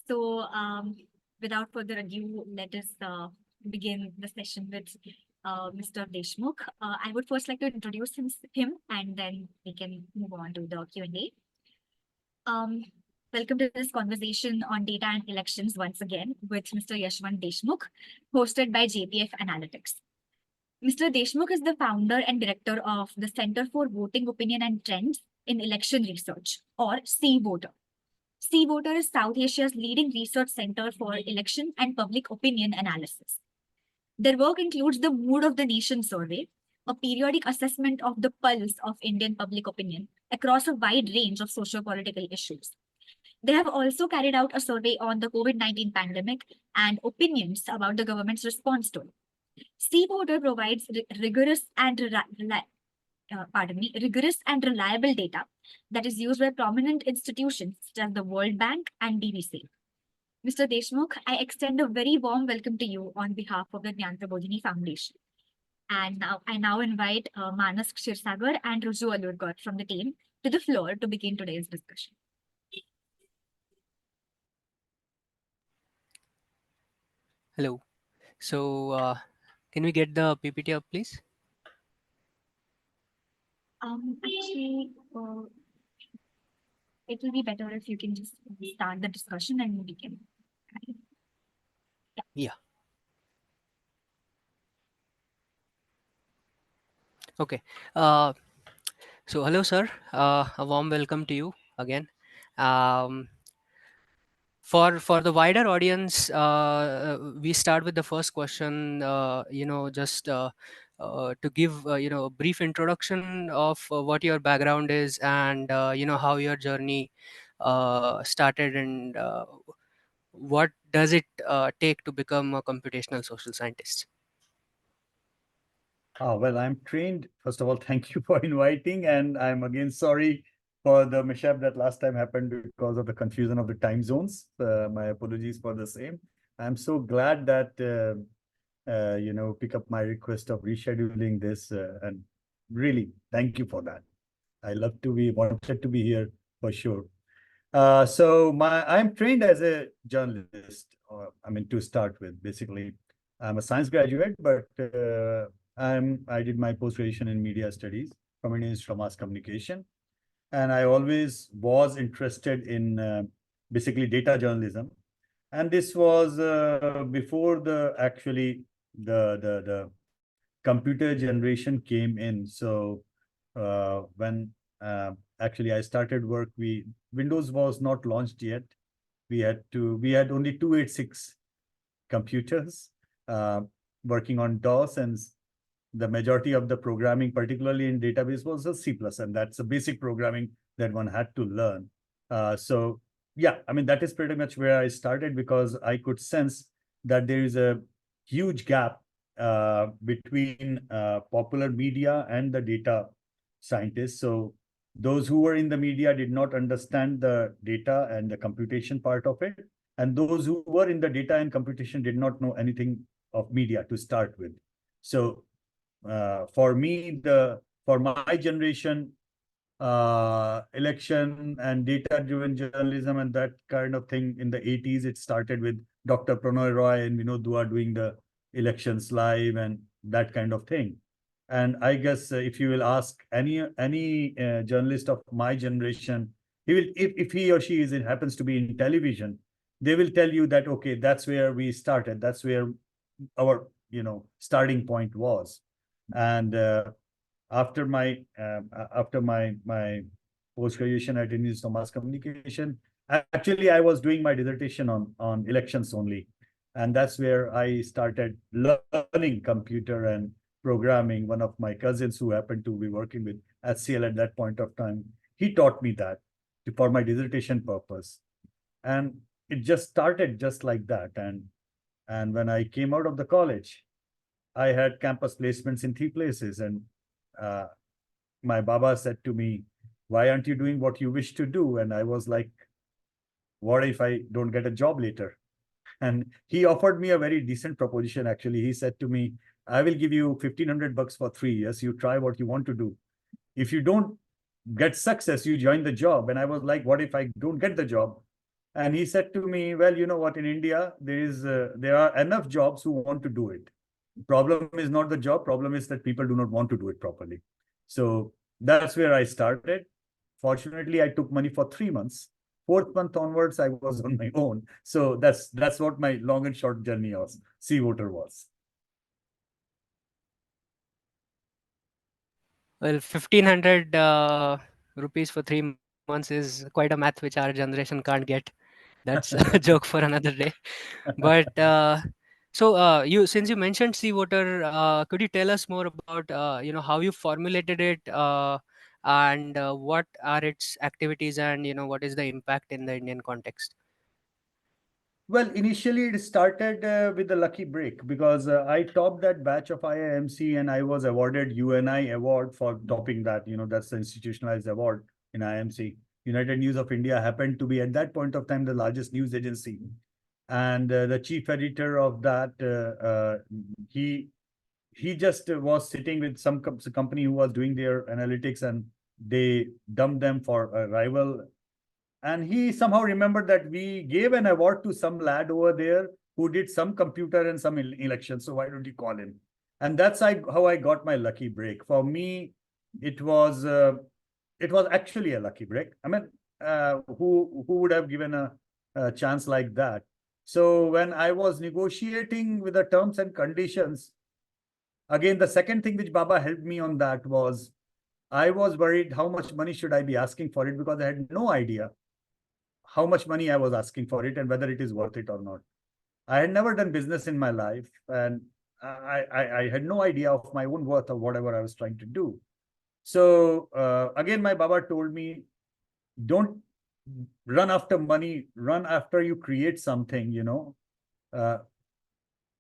So, without further ado, let us begin the session with Mr. Deshmukh. I would first like to introduce him and then we can move on to the Q&A. Welcome to this conversation on data and elections once again with Mr. Yashwant Deshmukh, hosted by JPF Analytics. Mr. Deshmukh is the founder and director of the Center for Voting Opinion and Trends in Election Research, or CVoter. CVoter is South Asia's leading research center for election and public opinion analysis. Their work includes the Mood of the Nation survey, a periodic assessment of the pulse of Indian public opinion across a wide range of socio-political issues. They have also carried out a survey on the COVID-19 pandemic and opinions about the government's response to it. CVoter provides rigorous and reliable data that is used by prominent institutions such as the World Bank and BBC. Mr. Deshmukh, I extend a very warm welcome to you on behalf of the Jnana Prabodhini Foundation. And now I invite Manas Kshirsagar and Jogalekar from the team to the floor to begin today's discussion. Hello. So, can we get the PPT up, please? Actually, it will be better if you can just start the discussion and we can. Yeah. Okay. So hello, sir. A warm welcome to you again. For the wider audience, we start with the first question. Just to give a brief introduction of what your background is and how your journey started and what does it take to become a computational social scientist. Well, I'm trained. First of all, thank you for inviting, and I'm again sorry for the mishap that last time happened because of the confusion of the time zones. My apologies for the same. I'm so glad that pick up my request of rescheduling this, and really thank you for that. I wanted to be here for sure. So I'm trained as a journalist. To start with, basically, I'm a science graduate, but I did my post-graduation in media studies from Indian Institute of Mass Communication. And I always was interested in basically data journalism. And this was before the computer generation came in. So when actually I started work, Windows was not launched yet. We had only 286 computers working on DOS, and the majority of the programming, particularly in database, was a C++, and that's a basic programming that one had to learn. So yeah, that is pretty much where I started, because I could sense that there is a huge gap between popular media and the data scientists. So those who were in the media did not understand the data and the computation part of it. And those who were in the data and computation did not know anything of media to start with. So for my generation, election and data-driven journalism and that kind of thing in the 80s, it started with Dr. Prannoy Roy and Vinod Dua doing the elections live and that kind of thing. And I guess if you will ask any journalist of my generation, he will, if he or she happens to be in television, they will tell you that, okay, that's where we started. That's where our starting point was. And after my post-graduation at Indian Institute of Mass Communication, actually I was doing my dissertation on elections only, and that's where I started learning computer and programming. One of my cousins who happened to be working with HCL at that point of time, he taught me that for my dissertation purpose, and it just started just like that. And when I came out of the college, I had campus placements in 3 places, and my Baba said to me, "Why aren't you doing what you wish to do?" And I was like, "What if I don't get a job later?" And he offered me a very decent proposition. Actually, he said to me, "I will give you $1,500 for 3 years. You try what you want to do. If you don't get success, you join the job." And I was like, "What if I don't get the job?" And he said to me, well, you know what, in India, there are enough jobs who want to do it. Problem is not the job, problem is that people do not want to do it properly. So that's where I started. Fortunately, I took money for 3 months. Fourth month onwards, I was on my own. So that's what my long and short journey was. CVoter was. Well, 1,500 rupees for 3 months is quite a math which our generation can't get. That's a joke for another day. But since you mentioned CVoter, could you tell us more about how you formulated it, and what are its activities, and what is the impact in the Indian context? Well, initially it started with the lucky break because I topped that batch of IIMC and I was awarded UNI award for topping that. That's the institutionalized award in IIMC. United News of India happened to be at that point of time the largest news agency, and the chief editor of that he just was sitting with some company who was doing their analytics, and they dumped them for a rival. And he somehow remembered that we gave an award to some lad over there who did some computer and some elections. So why don't you call him? And that's how I got my lucky break. For me, it was actually a lucky break. I mean, who would have given a chance like that? So when I was negotiating with the terms and conditions, again, the second thing which Baba helped me on that was I was worried how much money should I be asking for it, because I had no idea how much money I was asking for it and whether it is worth it or not. I had never done business in my life, and I had no idea of my own worth or whatever I was trying to do. So again, my Baba told me, don't run after money, run after you create something,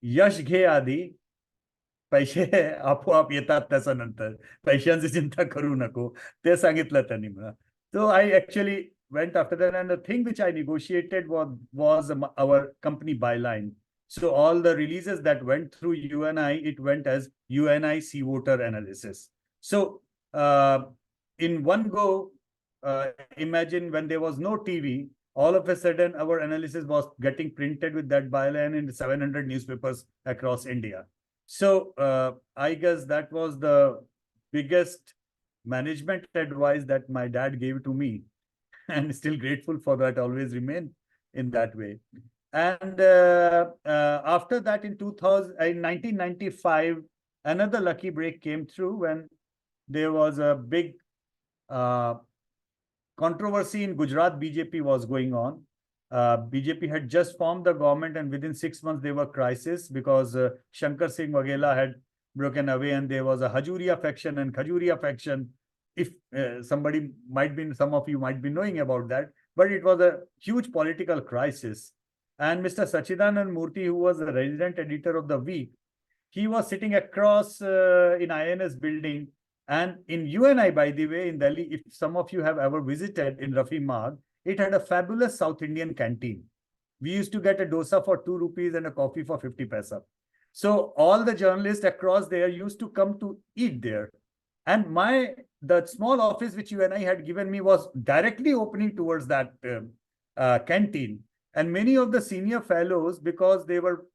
यश घे आधी, पैसे आपोआप येतात त्याच्या नंतर, पैशांची चिंता करू नको, ते सांगितलं त्यांनी मला. So I actually went after that, and the thing which I negotiated was our company byline. So all the releases that went through UNI, it went as UNI CVoter analysis. So in one go, imagine when there was no TV, all of a sudden our analysis was getting printed with that byline in 700 newspapers across India. So I guess that was the biggest management advice that my dad gave to me, and still grateful for that, always remain in that way. And after that, in 1995, another lucky break came through when there was a big controversy in Gujarat. BJP was going on. BJP had just formed the government, and within 6 months there were crisis because Shankar Singh Waghela had broken away, and there was a Hajuria faction and Khajuria faction. If some of you might be knowing about that, but it was a huge political crisis. And Mr. Sachidanand Murthy, who was the resident editor of the Week, he was sitting across in INS building. And in UNI, by the way, in Delhi, if some of you have ever visited in Rafi Magh, it had a fabulous South Indian canteen. We used to get a dosa for 2 rupees and a coffee for 50 paisa. So all the journalists across there used to come to eat there. And the small office which UNI had given me was directly opening towards that canteen. And many of the senior fellows, because they were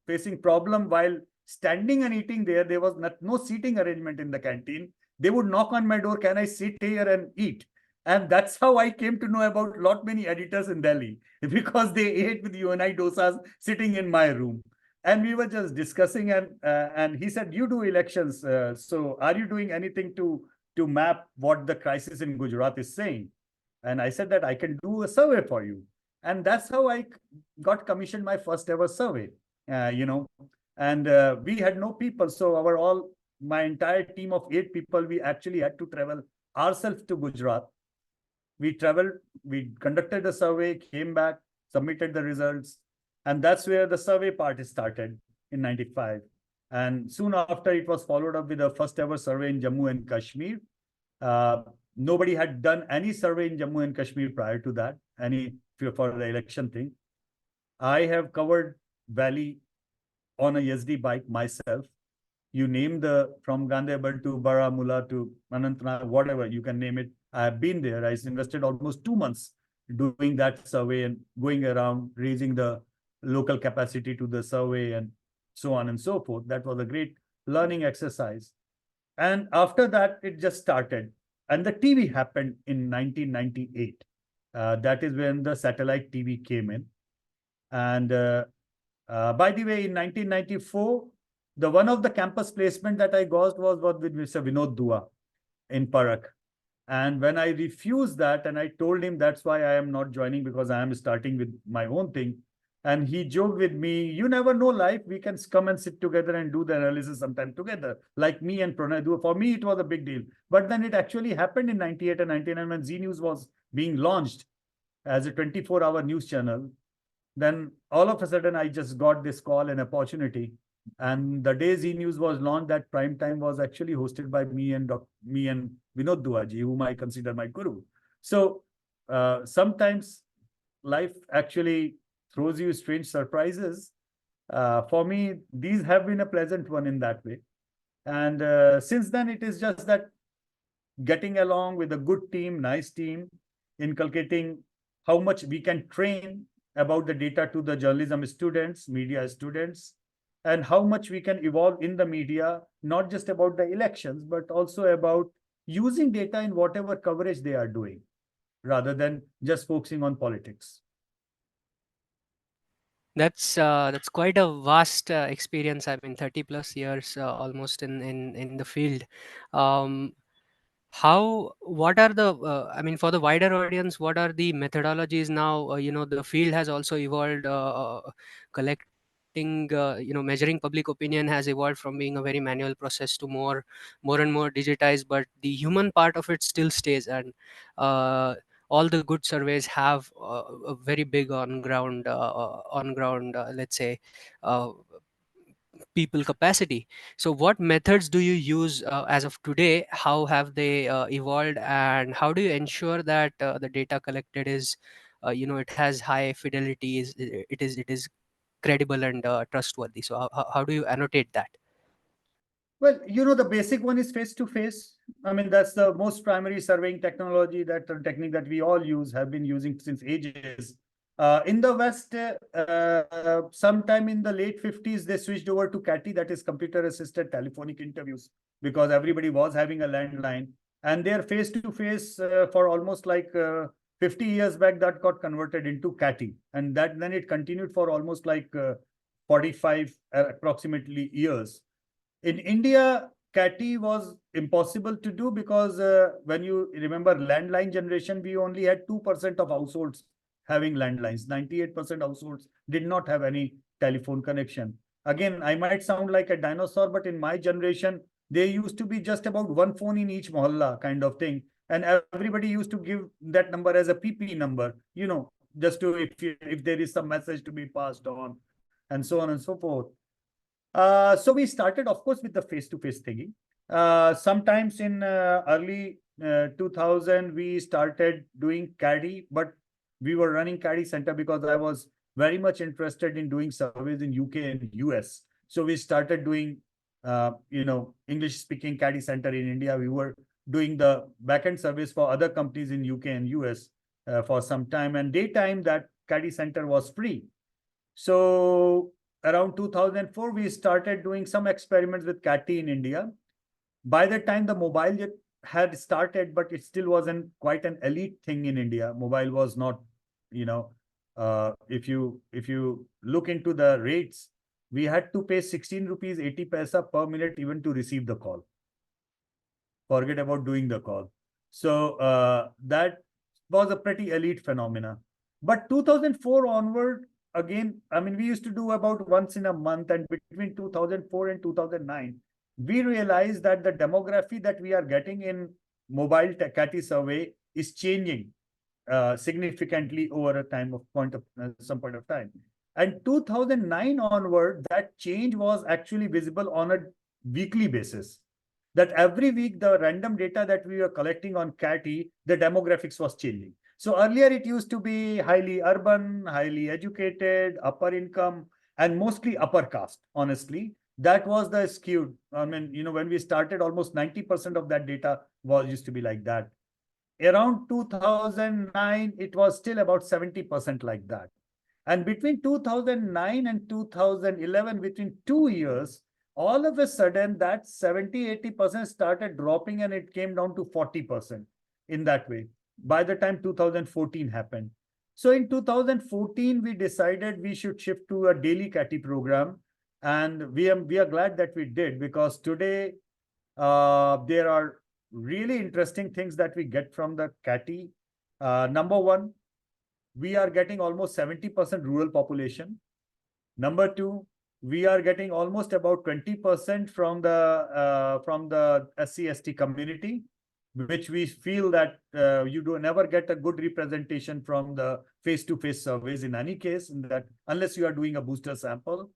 facing problem while standing and eating there was no seating arrangement in the canteen. They would knock on my door, can I sit here and eat? And that's how I came to know about many editors in Delhi, because they ate with UNI dosas sitting in my room. And we were just discussing, and he said, you do elections, so are you doing anything to map what the crisis in Gujarat is saying? And I said that I can do a survey for you. And that's how I got commissioned my first ever survey, And we had no people, so my entire team of 8 people, we actually had to travel ourselves to Gujarat. We traveled, we conducted a survey, came back, submitted the results, and that's where the survey part started in 95. And soon after, it was followed up with the first ever survey in Jammu and Kashmir. Nobody had done any survey in Jammu and Kashmir prior to that, for the election thing. I have covered Valley on a YSD bike myself. You name from Gandharbal to Baramulla to Anantnag, whatever you can name it. I have been there. I invested almost 2 months doing that survey and going around, raising the local capacity to the survey and so on and so forth. That was a great learning exercise. And after that, it just started. And the TV happened in 1998. That is when the satellite TV came in. And by the way, in 1994, the one of the campus placement that I got was with Mr. Vinod Dua in Parak. And when I refused that, and I told him that's why I am not joining, because I am starting with my own thing. And he joked with me, you never know life, we can come and sit together and do the analysis sometime together, like me and Pranay do. For me, it was a big deal. But then it actually happened in 98 and 99 when Z News was being launched as a 24-hour news channel. Then all of a sudden, I just got this call and opportunity. And the day Z News was launched, that prime time was actually hosted by me and Vinod Duaji, whom I consider my guru. So sometimes life actually throws you strange surprises. For me, these have been a pleasant one in that way. And since then, it is just that getting along with a good team, nice team, inculcating how much we can train about the data to the journalism students, media students, and how much we can evolve in the media, not just about the elections, but also about using data in whatever coverage they are doing, rather than just focusing on politics. That's quite a vast experience. I mean, 30 plus years almost in the field. What are the I mean, for the wider audience, what are the methodologies now? The field has also evolved. Collecting measuring public opinion has evolved from being a very manual process to more and more digitized, but the human part of it still stays. And all the good surveys have a very big on ground let's say uh, people capacity. So what methods do you use as of today? How have they evolved, and how do you ensure that the data collected is it has high fidelity, it is credible and trustworthy? So how do you annotate that? Well, the basic one is face-to-face. I mean, that's the most primary surveying technology, that technique that we all use, have been using since ages. In the West, sometime in the late 50s, they switched over to CATI, that is computer-assisted telephonic interviews, because everybody was having a landline. And their face-to-face for almost like 50 years back, that got converted into CATI. And then it continued for almost like 45 approximately years. In India, CATI was impossible to do because when you remember landline generation, we only had 2% of households having landlines. 98% households did not have any telephone connection. Again, I might sound like a dinosaur, but in my generation, there used to be just about one phone in each mohalla kind of thing. And everybody used to give that number as a PP number, just to if there is some message to be passed on, and so on and so forth. So we started, of course, with the face-to-face thingy. Sometimes in early 2000, we started doing CADI, but we were running CADI Center because I was very much interested in doing surveys in UK and US. So we started doing, English-speaking CADI Center in India. We were doing the backend service for other companies in UK and US for some time. And daytime, that CADI Center was free. So around 2004, we started doing some experiments with CATI in India. By the time the mobile had started, but it still wasn't quite an elite thing in India. Mobile was not, if you look into the rates, we had to pay 16 rupees 80 paisa per minute even to receive the call. Forget about doing the call. So that was a pretty elite phenomena. But 2004 onward, again, I mean, we used to do about once in a month, and between 2004 and 2009, we realized that the demography that we are getting in mobile CATI survey is changing significantly over a some point of time. And 2009 onward, that change was actually visible on a weekly basis. That every week, the random data that we were collecting on CATI, the demographics was changing. So earlier it used to be highly urban, highly educated, upper income, and mostly upper caste, honestly. That was the skewed. I mean, when we started, almost 90% of that data used to be like that. around 2009, it was still about 70% like that. And between 2009 and 2011, between 2 years, all of a sudden that 70-80% started dropping and it came down to 40% in that way by the time 2014 happened. So in 2014, we decided we should shift to a daily CATI program. And we are glad that we did, because today there are really interesting things that we get from the CATI. Number one, we are getting almost 70% rural population. Number two, we are getting almost about 20% from the SC/ST community, which we feel that you do never get a good representation from the face-to-face surveys in any case, in that unless you are doing a booster sample.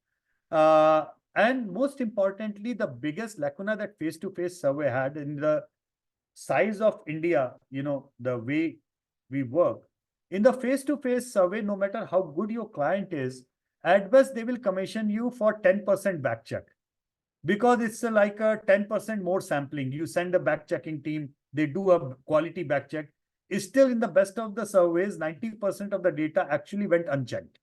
And most importantly, the biggest lacuna that face-to-face survey had in the size of India, the way we work. In the face-to-face survey, no matter how good your client is, at best, they will commission you for 10% back check, because it's like a 10% more sampling. You send a back checking team, they do a quality back check. Is still in the best of the surveys, 90% of the data actually went unchecked.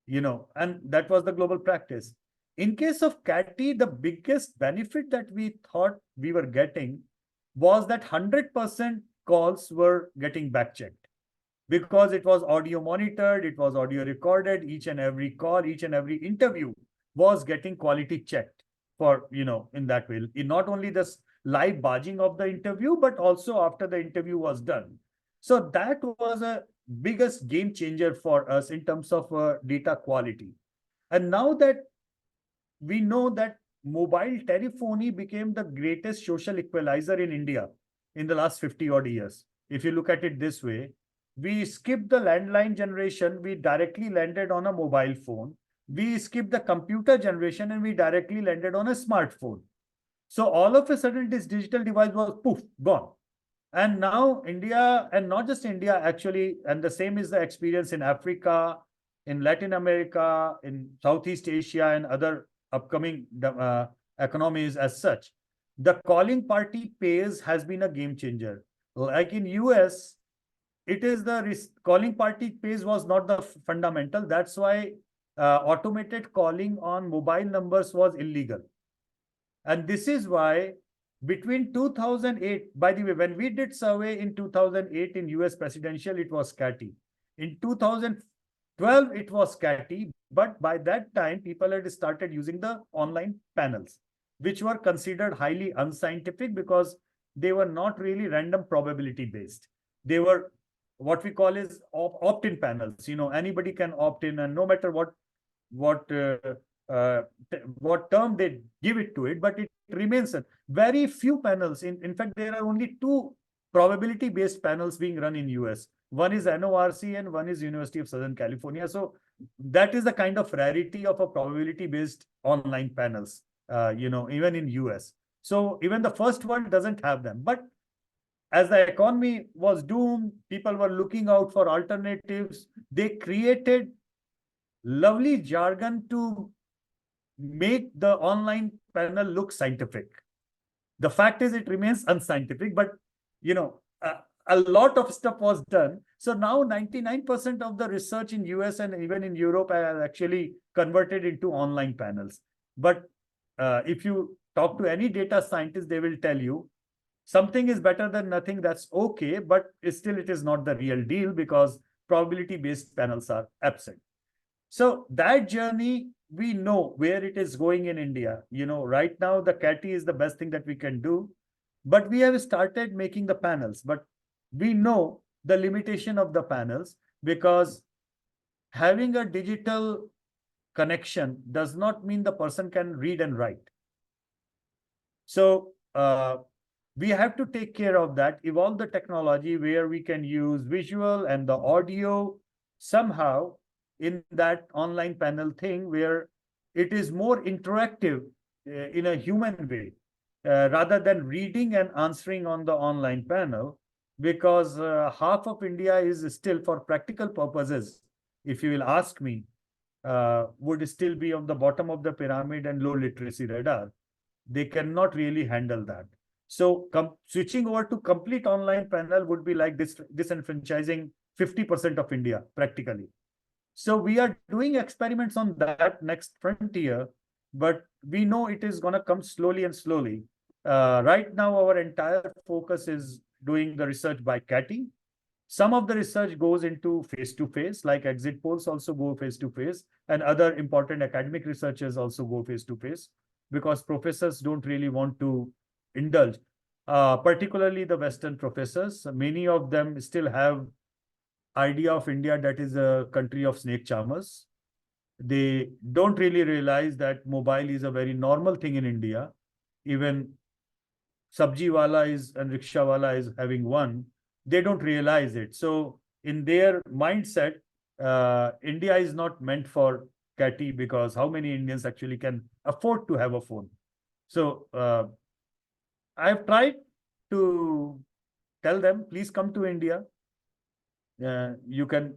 And that was the global practice. In case of CATI, the biggest benefit that we thought we were getting was that 100% calls were getting back checked, because it was audio monitored, it was audio recorded, each and every call, each and every interview was getting quality checked for, in that way. Not only the live badging of the interview, but also after the interview was done. So that was a biggest game changer for us in terms of data quality. And now that we know that mobile telephony became the greatest social equalizer in India in the last 50 odd years. If you look at it this way, we skipped the landline generation, we directly landed on a mobile phone. We skipped the computer generation and we directly landed on a smartphone. So all of a sudden, this digital device was poof, gone. And now India, and not just India actually, and the same is the experience in Africa, in Latin America, in Southeast Asia, and other upcoming economies as such. The calling party pays has been a game changer. Like in US, it is the calling party pays was not the fundamental. That's why automated calling on mobile numbers was illegal. And this is why between 2008, by the way, when we did survey in 2008 in US presidential, it was CATI. In 2012, it was CATI. But by that time, people had started using the online panels, which were considered highly unscientific because they were not really random probability based. They were what we call is opt-in panels. Anybody can opt in, and no matter what term they give it to it, but it remains very few panels. In fact, there are only two probability based panels being run in US. One is NORC and one is University of Southern California. So that is the kind of rarity of a probability based online panels, even in US. So even the first one doesn't have them. But as the economy was doomed, people were looking out for alternatives. They created lovely jargon to make the online panel look scientific. The fact is it remains unscientific, but a lot of stuff was done. So now 99% of the research in US and even in Europe are actually converted into online panels. But if you talk to any data scientist, they will tell you something is better than nothing. That's okay, but still it is not the real deal because probability-based panels are absent. So that journey, we know where it is going in India. Right now, the CATI is the best thing that we can do. But we have started making the panels. But we know the limitation of the panels because having a digital connection does not mean the person can read and write. So we have to take care of that, evolve the technology where we can use visual and the audio somehow in that online panel thing where it is more interactive in a human way rather than reading and answering on the online panel, because half of India is still, for practical purposes, if you will ask me, would still be on the bottom of the pyramid and low literacy radar. They cannot really handle that. So switching over to complete online panel would be like disenfranchising 50% of India practically. So we are doing experiments on that next frontier, but we know it is going to come slowly and slowly. Right now, our entire focus is doing the research by CATI. Some of the research goes into face-to-face, like exit polls also go face-to-face, and other important academic researchers also go face-to-face, because professors don't really want to indulge, particularly the Western professors. Many of them still have idea of India that is a country of snake charmers. They don't really realize that mobile is a very normal thing in India. Even sabji wala is and rickshaw wala is having one. They don't realize it. So in their mindset, India is not meant for CATI, because how many Indians actually can afford to have a phone? So I've tried to tell them, please come to India. You can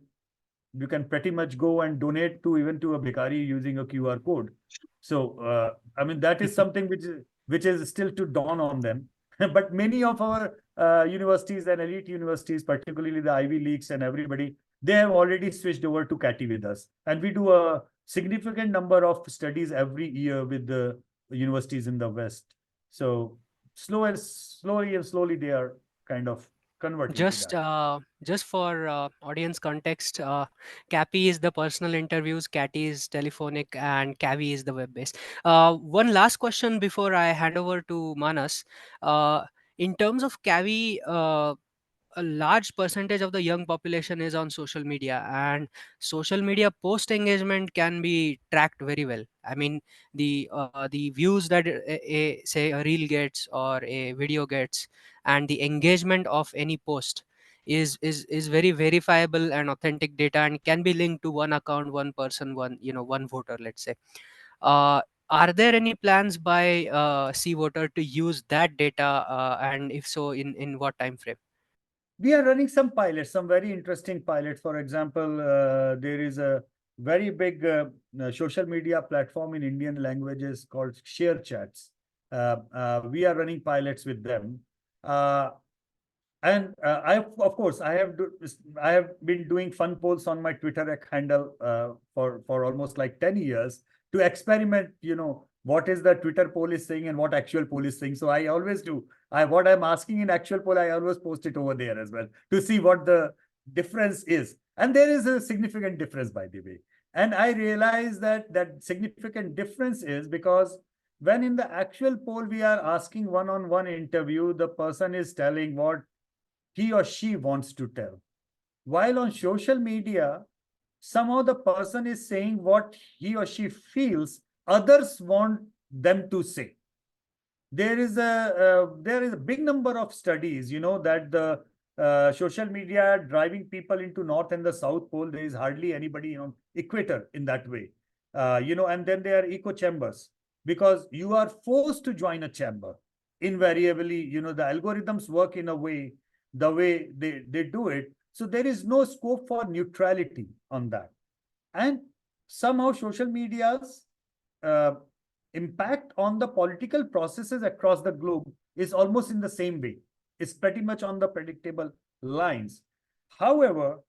pretty much go and donate to even to a bhikari using a QR code. So I mean, that is something which is still to dawn on them. But many of our universities and elite universities, particularly the Ivy Leagues and everybody, they have already switched over to CATI with us, and we do a significant number of studies every year with the universities in the West. So slowly and slowly, they are kind of converting to Just that. just for audience context, CAPI is the personal interviews, CATI is telephonic, and CAVI is the web based. One last question before I hand over to Manas. In terms of CAVI, a large percentage of the young population is on social media, and social media post engagement can be tracked very well. I mean, the views that say a reel gets or a video gets, and the engagement of any post is very verifiable and authentic data, and can be linked to one account, one person, one voter, let's say. uh, are there any plans by CVoter to use that data, and if so, in what time frame? We are running some pilots, some very interesting pilots. For example, there is a very big social media platform in Indian languages called Share Chats. We are running pilots with them. And of course, I have been doing fun polls on my Twitter handle for almost like 10 years to experiment, what is the Twitter poll is saying and what actual poll is saying. So I always do. What I'm asking in actual poll, I always post it over there as well to see what the difference is. And there is a significant difference, by the way. And I realize that that significant difference is because when in the actual poll we are asking one-on-one interview, the person is telling what he or she wants to tell. While on social media, somehow the person is saying what he or she feels others want them to say. There is a big number of studies, that the social media driving people into North and the South Pole. There is hardly anybody on equator in that way, and then there are echo chambers, because you are forced to join a chamber invariably. The algorithms work in a way, the way they do it. So there is no scope for neutrality on that. And somehow social media's uh, impact on the political processes across the globe is almost in the same way. It's pretty much on the predictable lines. However,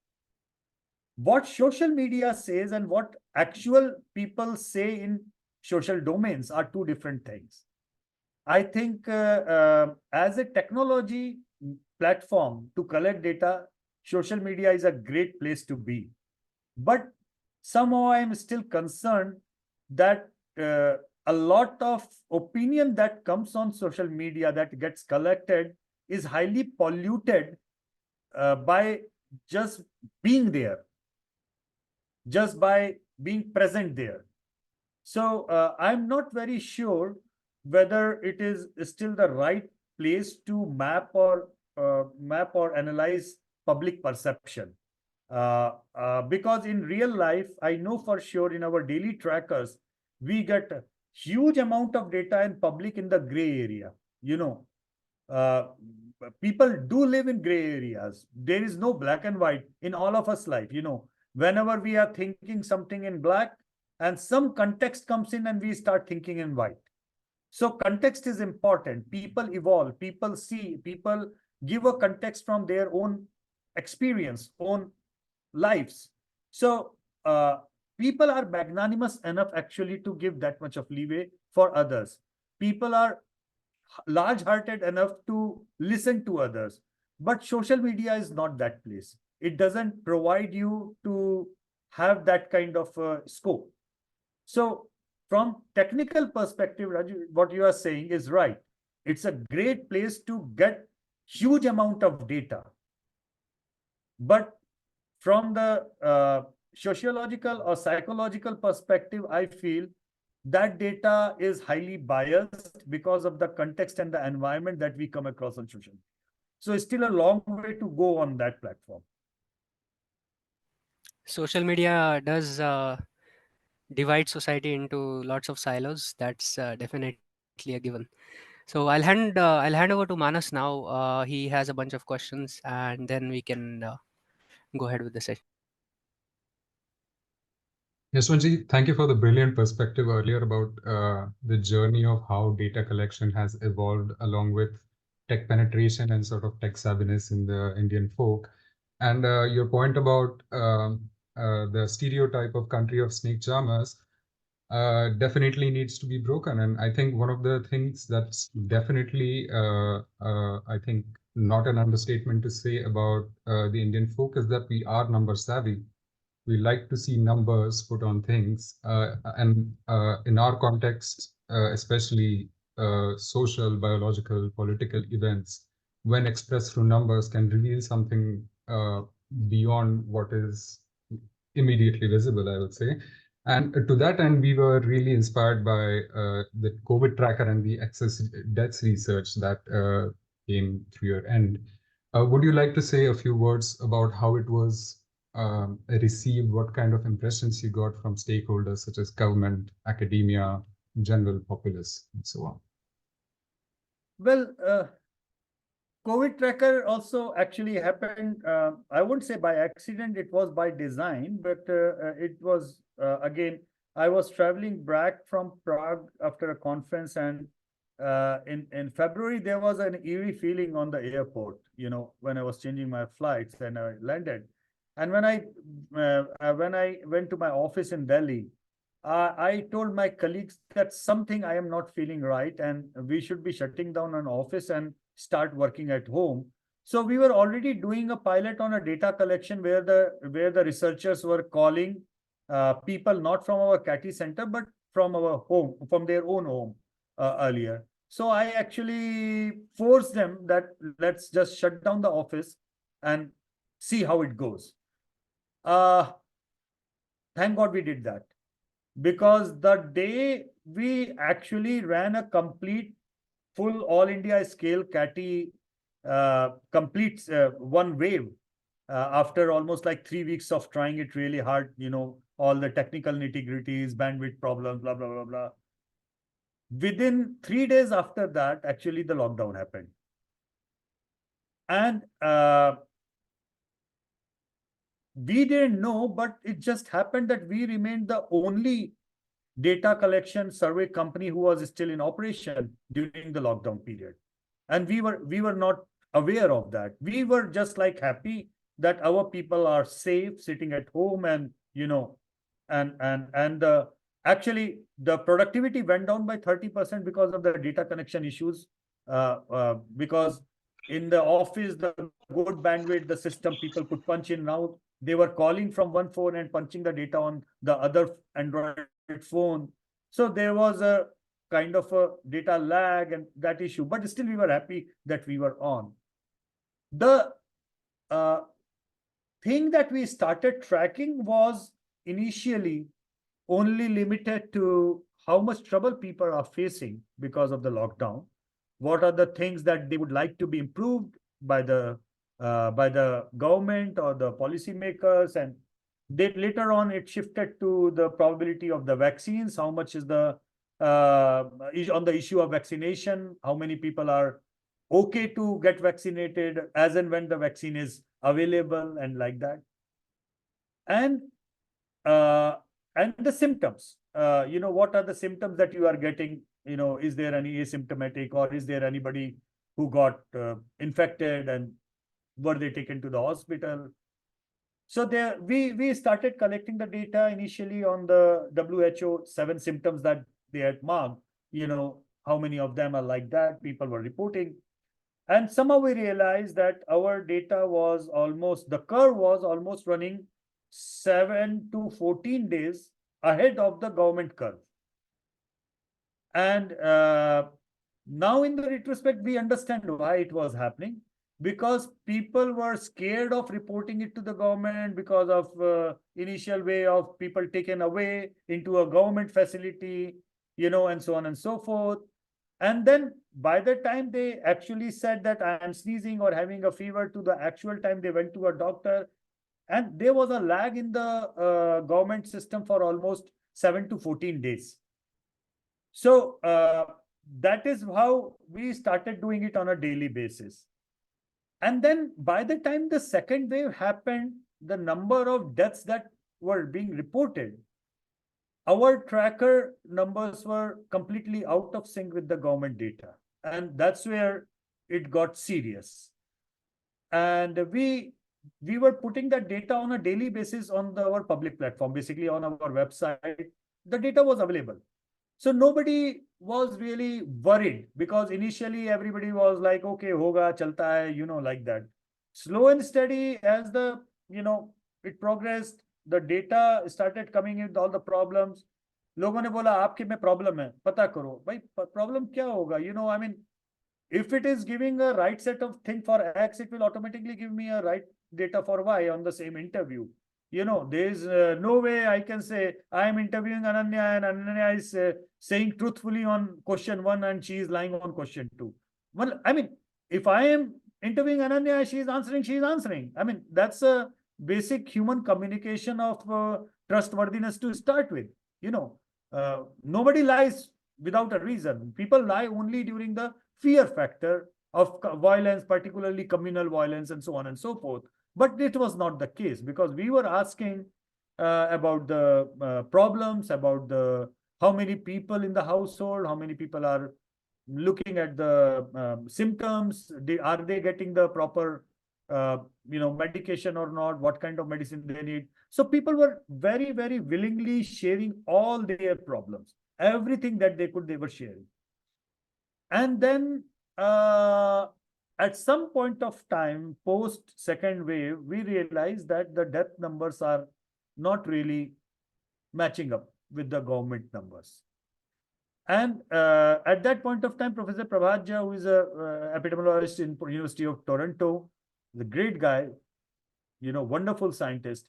what social media says and what actual people say in social domains are two different things. I think as a technology platform to collect data, social media is a great place to be. But somehow I am still concerned that a lot of opinion that comes on social media that gets collected is highly polluted by just being there, just by being present there. So I'm not very sure whether it is still the right place to map or analyze public perception. Because in real life, I know for sure in our daily trackers, we get a huge amount of data in public in the gray area. Uh, People do live in gray areas. There is no black and white in all of us life. Whenever we are thinking something in black and some context comes in and we start thinking in white. So context is important. People evolve, people see, people give a context from their own experience, own lives. So people are magnanimous enough actually to give that much of leeway for others. People are large-hearted enough to listen to others. But social media is not that place. It doesn't provide you to have that kind of scope. So from technical perspective, Raju, what you are saying is right. It's a great place to get huge amount of data. But from the sociological or psychological perspective, I feel that data is highly biased because of the context and the environment that we come across on social media. So it's still a long way to go on that platform. Social media does divide society into lots of silos. That's definitely a given. So I'll hand over to Manas now. He has a bunch of questions, and then we can go ahead with the session. Yashwantji, thank you for the brilliant perspective earlier about the journey of how data collection has evolved along with tech penetration and sort of tech savviness in the Indian folk. And your point about the stereotype of country of snake charmers definitely needs to be broken. And I think one of the things that's definitely, I think, not an understatement to say about the Indian folk is that we are number savvy. We like to see numbers put on things. And in our context, especially social, biological, political events, when expressed through numbers, can reveal something beyond what is immediately visible, I would say. And to that end, we were really inspired by the COVID tracker and the excess deaths research that came through your end. Would you like to say a few words about how it was received, what kind of impressions you got from stakeholders such as government, academia, general populace, and so on? Well, COVID tracker also actually happened, I wouldn't say by accident, it was by design, but it was, again, I was traveling back from Prague after a conference, and in February, there was an eerie feeling on the airport, you know, when I was changing my flights and I landed. And when I went to my office in Delhi, I told my colleagues that something I am not feeling right, and we should be shutting down an office and start working at home. So we were already doing a pilot on a data collection where the researchers were calling people not from our CATI center, but from our home, from their own home earlier. So I actually forced them that let's just shut down the office and see how it goes. Thank God we did that, because the day we actually ran a complete full all India scale CATI complete one wave after almost like 3 weeks of trying it really hard, you know, all the technical nitty-gritties, bandwidth problems, blah, blah, blah, blah. Within 3 days after that, actually the lockdown happened. And we didn't know, but it just happened that we remained the only data collection survey company who was still in operation during the lockdown period. And we were not aware of that. We were just like happy that our people are safe sitting at home, and you know, and actually the productivity went down by 30% because of the data connection issues. Because in the office, the good bandwidth, the system, people could punch in. Now they were calling from one phone and punching the data on the other Android phone. So there was a kind of a data lag and that issue, but still we were happy that we were on. The thing that we started tracking was initially only limited to how much trouble people are facing because of the lockdown. What are the things that they would like to be improved by the government or the policymakers? And then later on, it shifted to the probability of the vaccines. How much is the on the issue of vaccination? How many people are okay to get vaccinated as and when the vaccine is available and like that? And and the symptoms. What are the symptoms that you are getting? Is there any asymptomatic, or is there anybody who got infected and were they taken to the hospital? So there, we started collecting the data initially on the WHO 7 symptoms that they had marked. How many of them are like that? People were reporting. And somehow we realized that our data was the curve was almost running 7 to 14 days ahead of the government curve. And now in the retrospect, we understand why it was happening, because people were scared of reporting it to the government because of initial way of people taken away into a government facility, and so on and so forth. And then by the time they actually said that I am sneezing or having a fever, to the actual time they went to a doctor, and there was a lag in the government system for almost 7 to 14 days. So that is how we started doing it on a daily basis. And then by the time the second wave happened, the number of deaths that were being reported, our tracker numbers were completely out of sync with the government data. And that's where it got serious. And we were putting that data on a daily basis on our public platform, basically on our website. The data was available. So nobody was really worried, because initially everybody was like, okay, hoga, chalta hai, like that. Slow and steady, as it progressed, the data started coming in with all the problems. लोगों ने बोला आपके में problem है, पता करो. भाई problem क्या होगा? If it is giving a right set of thing for X, it will automatically give me a right data for Y on the same interview. There is no way I can say I am interviewing Ananya and Ananya is saying truthfully on question 1 and she is lying on question 2. Well, if I am interviewing Ananya, she is answering. That's a basic human communication of trustworthiness to start with. Nobody lies without a reason. People lie only during the fear factor of violence, particularly communal violence, and so on and so forth. But it was not the case, because we were asking about the problems, about how many people in the household, how many people are looking at the symptoms, are they getting the proper medication or not, what kind of medicine they need. So people were very, very willingly sharing all their problems, everything that they could, they were sharing. And then at some point of time, post second wave, we realized that the death numbers are not really matching up with the government numbers. And at that point of time, Professor Prabhat Jha, who is a epidemiologist in University of Toronto, the great guy, wonderful scientist,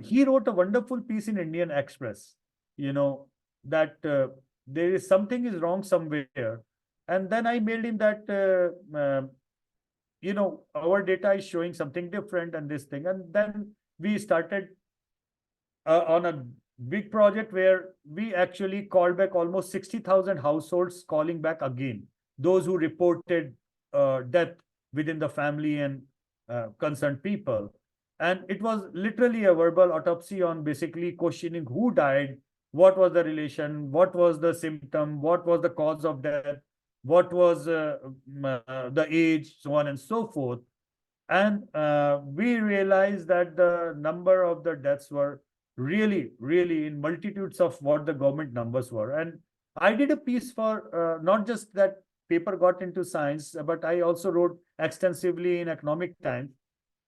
he wrote a wonderful piece in Indian Express, that there is something is wrong somewhere. And then I mailed him that, our data is showing something different and this thing. And then we started on a big project where we actually called back almost 60,000 households, calling back again those who reported death within the family and concerned people. And it was literally a verbal autopsy on basically questioning who died, what was the relation, what was the symptom, what was the cause of death, what was the age, so on and so forth. And we realized that the number of the deaths were really, really in multitudes of what the government numbers were. And I did a piece for not just that paper got into Science, but I also wrote extensively in Economic Times.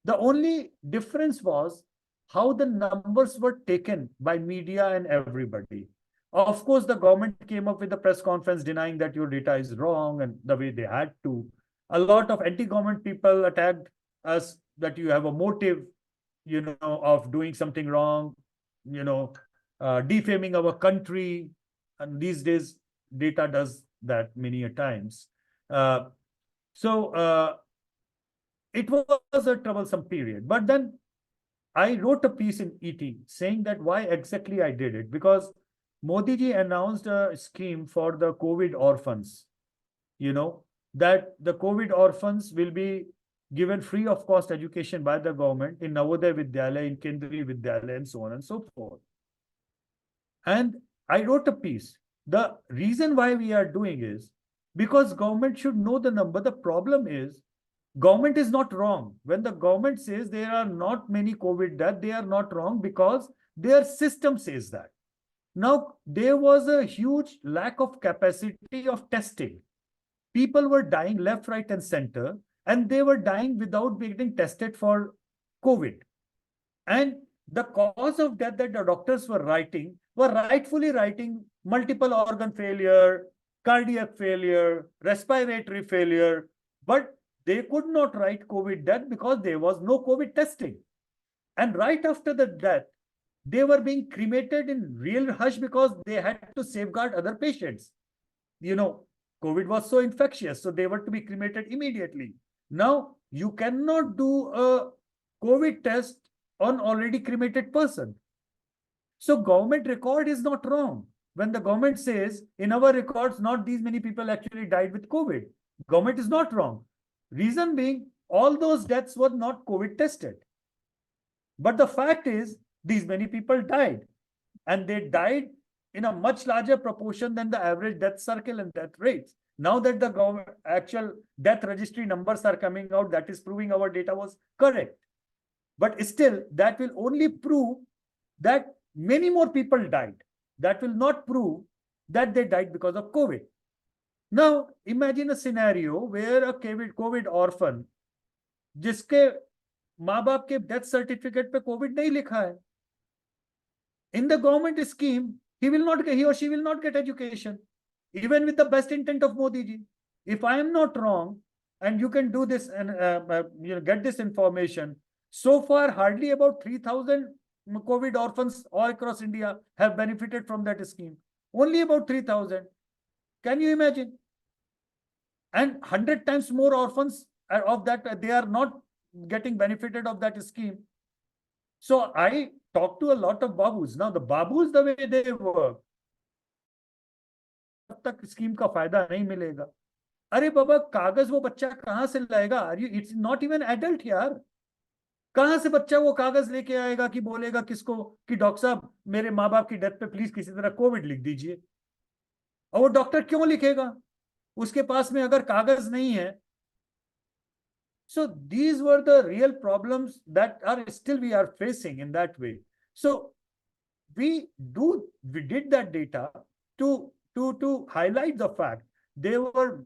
The only difference was how the numbers were taken by media and everybody. Of course, the government came up with a press conference denying that your data is wrong, and the way they had to. A lot of anti-government people attacked us that you have a motive, of doing something wrong, defaming our country. And these days, data does that many a times. So it was a troublesome period. But then I wrote a piece in ET saying that why exactly I did it, because Modi ji announced a scheme for the COVID orphans, that the COVID orphans will be given free of cost education by the government in Navodaya Vidyalaya, in Kendriya Vidyalaya, and so on and so forth. And I wrote a piece. The reason why we are doing is because government should know the number. The problem is government is not wrong. When the government says there are not many COVID deaths, they are not wrong because their system says that. Now, there was a huge lack of capacity of testing. People were dying left, right, and center, and they were dying without being tested for COVID. And the cause of death that the doctors were rightfully writing multiple organ failure, cardiac failure, respiratory failure, but they could not write COVID death because there was no COVID testing. And right after the death, they were being cremated in real hush because they had to safeguard other patients. You know, COVID was so infectious, so they were to be cremated immediately. Now, you cannot do a COVID test on already cremated person. So government record is not wrong. When the government says, in our records, not these many people actually died with COVID, government is not wrong. Reason being, all those deaths were not COVID tested. But the fact is, these many people died. And they died in a much larger proportion than the average death circle and death rates. Now that the actual death registry numbers are coming out, that is proving our data was correct. But still, that will only prove that many more people died. That will not prove that they died because of COVID. Now, imagine a scenario where a COVID orphan, जिसके माँ बाप के death certificate पे Covid नहीं लिखा है, in the government scheme, he or she will not get education, even with the best intent of Modi ji. If I am not wrong, and you can do this and get this information, so far hardly about 3,000 COVID orphans all across India have benefited from that scheme. Only about 3,000. Can you imagine? And 100 times more orphans of that, they are not getting benefited of that scheme. So I talk to a lot of babus. Now the babus, the way they work, तब तक scheme का फायदा नहीं मिलेगा. अरे बाबा, कागज वो बच्चा कहां से लाएगा? इट्स नॉट इवन एडल्ट यार. कहां से बच्चा वो कागज लेके आएगा कि बोलेगा किसको कि डॉक्टर साहब मेरे माँ बाप की डेथ पे प्लीज किसी तरह कोविड लिख दीजिए. और वो डॉक्टर क्यों लिखेगा? उसके पास में अगर कागज नहीं है. So these were the real problems that are still we are facing in that way. So we did that data to highlight the fact there were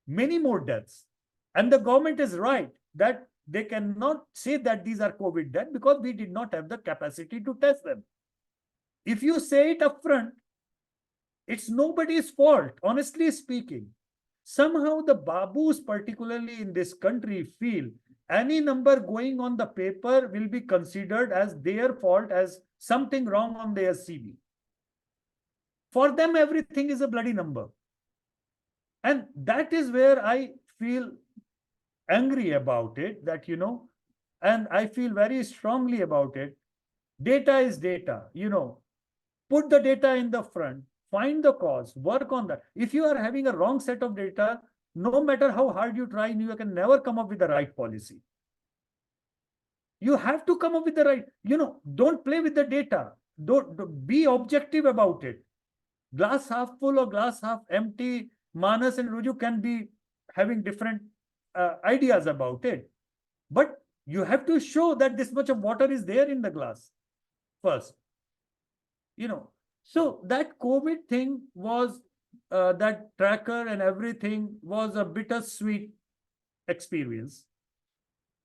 many more deaths. And the government is right that they cannot say that these are COVID deaths because we did not have the capacity to test them. If you say it upfront, it's nobody's fault, honestly speaking. Somehow the babus, particularly in this country, feel any number going on the paper will be considered as their fault, as something wrong on their CV. For them, everything is a bloody number. And that is where I feel angry about it, that, and I feel very strongly about it. Data is data, put the data in the front. Find the cause, work on that. If you are having a wrong set of data, no matter how hard you try, you can never come up with the right policy. You have to come up with the right, don't play with the data. Don't be objective about it. Glass half full or glass half empty, Manas and Ruju can be having different ideas about it. But you have to show that this much of water is there in the glass first. So that COVID thing was, that tracker and everything was a bittersweet experience.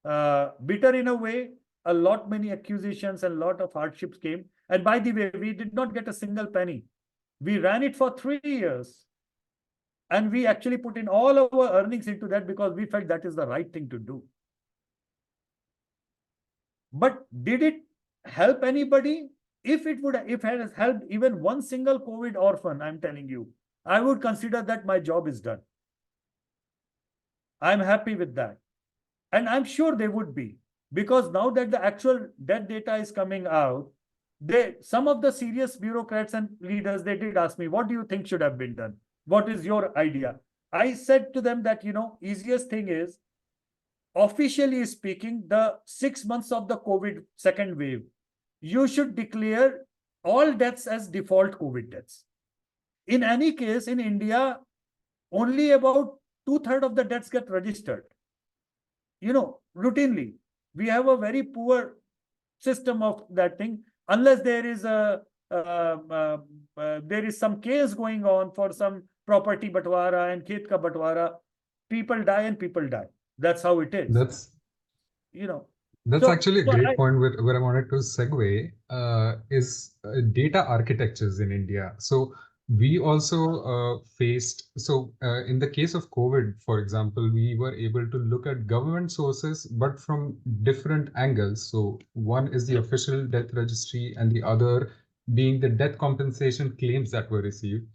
Bitter in a way, many accusations and a lot of hardships came. And by the way, we did not get a single penny. We ran it for 3 years. And we actually put in all our earnings into that because we felt that is the right thing to do. But did it help anybody? If it has helped even one single COVID orphan, I'm telling you, I would consider that my job is done. I'm happy with that. And I'm sure they would be, because now that the actual death data is coming out, some of the serious bureaucrats and leaders, they did ask me, what do you think should have been done? What is your idea? I said to them that, easiest thing is, officially speaking, the 6 months of the COVID second wave, you should declare all deaths as default COVID deaths. In any case, in India, only about 2/3 of the deaths get registered. Routinely. We have a very poor system of that thing, unless there is there is some case going on for some property batwara and khet ka batwara. People die and people die. That's how it is. That's So, actually a great point where I wanted to segue is data architectures in India. So we also faced, in the case of COVID, for example, we were able to look at government sources, but from different angles. So one is the official death registry and the other being the death compensation claims that were received.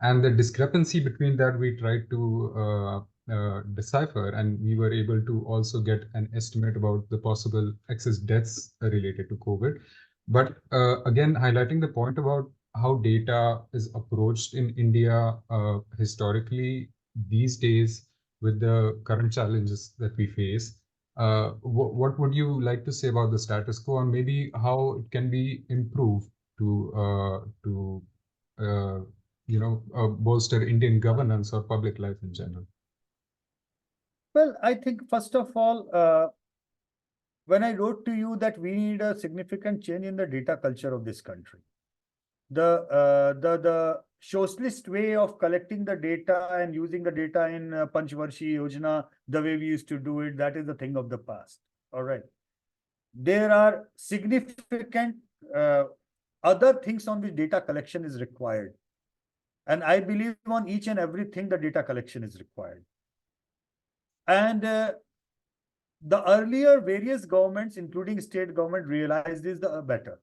And the discrepancy between that we tried to decipher, and we were able to also get an estimate about the possible excess deaths related to COVID. But again, highlighting the point about how data is approached in India historically these days with the current challenges that we face, what would you like to say about the status quo, and maybe how it can be improved to bolster Indian governance or public life in general? Well, I think first of all, when I wrote to you that we need a significant change in the data culture of this country, the socialist way of collecting the data and using the data in Panchvarshi Yojana, the way we used to do it, that is the thing of the past. All right. There are significant other things on which data collection is required. And I believe on each and everything the data collection is required. And the earlier various governments, including state government, realized this the better.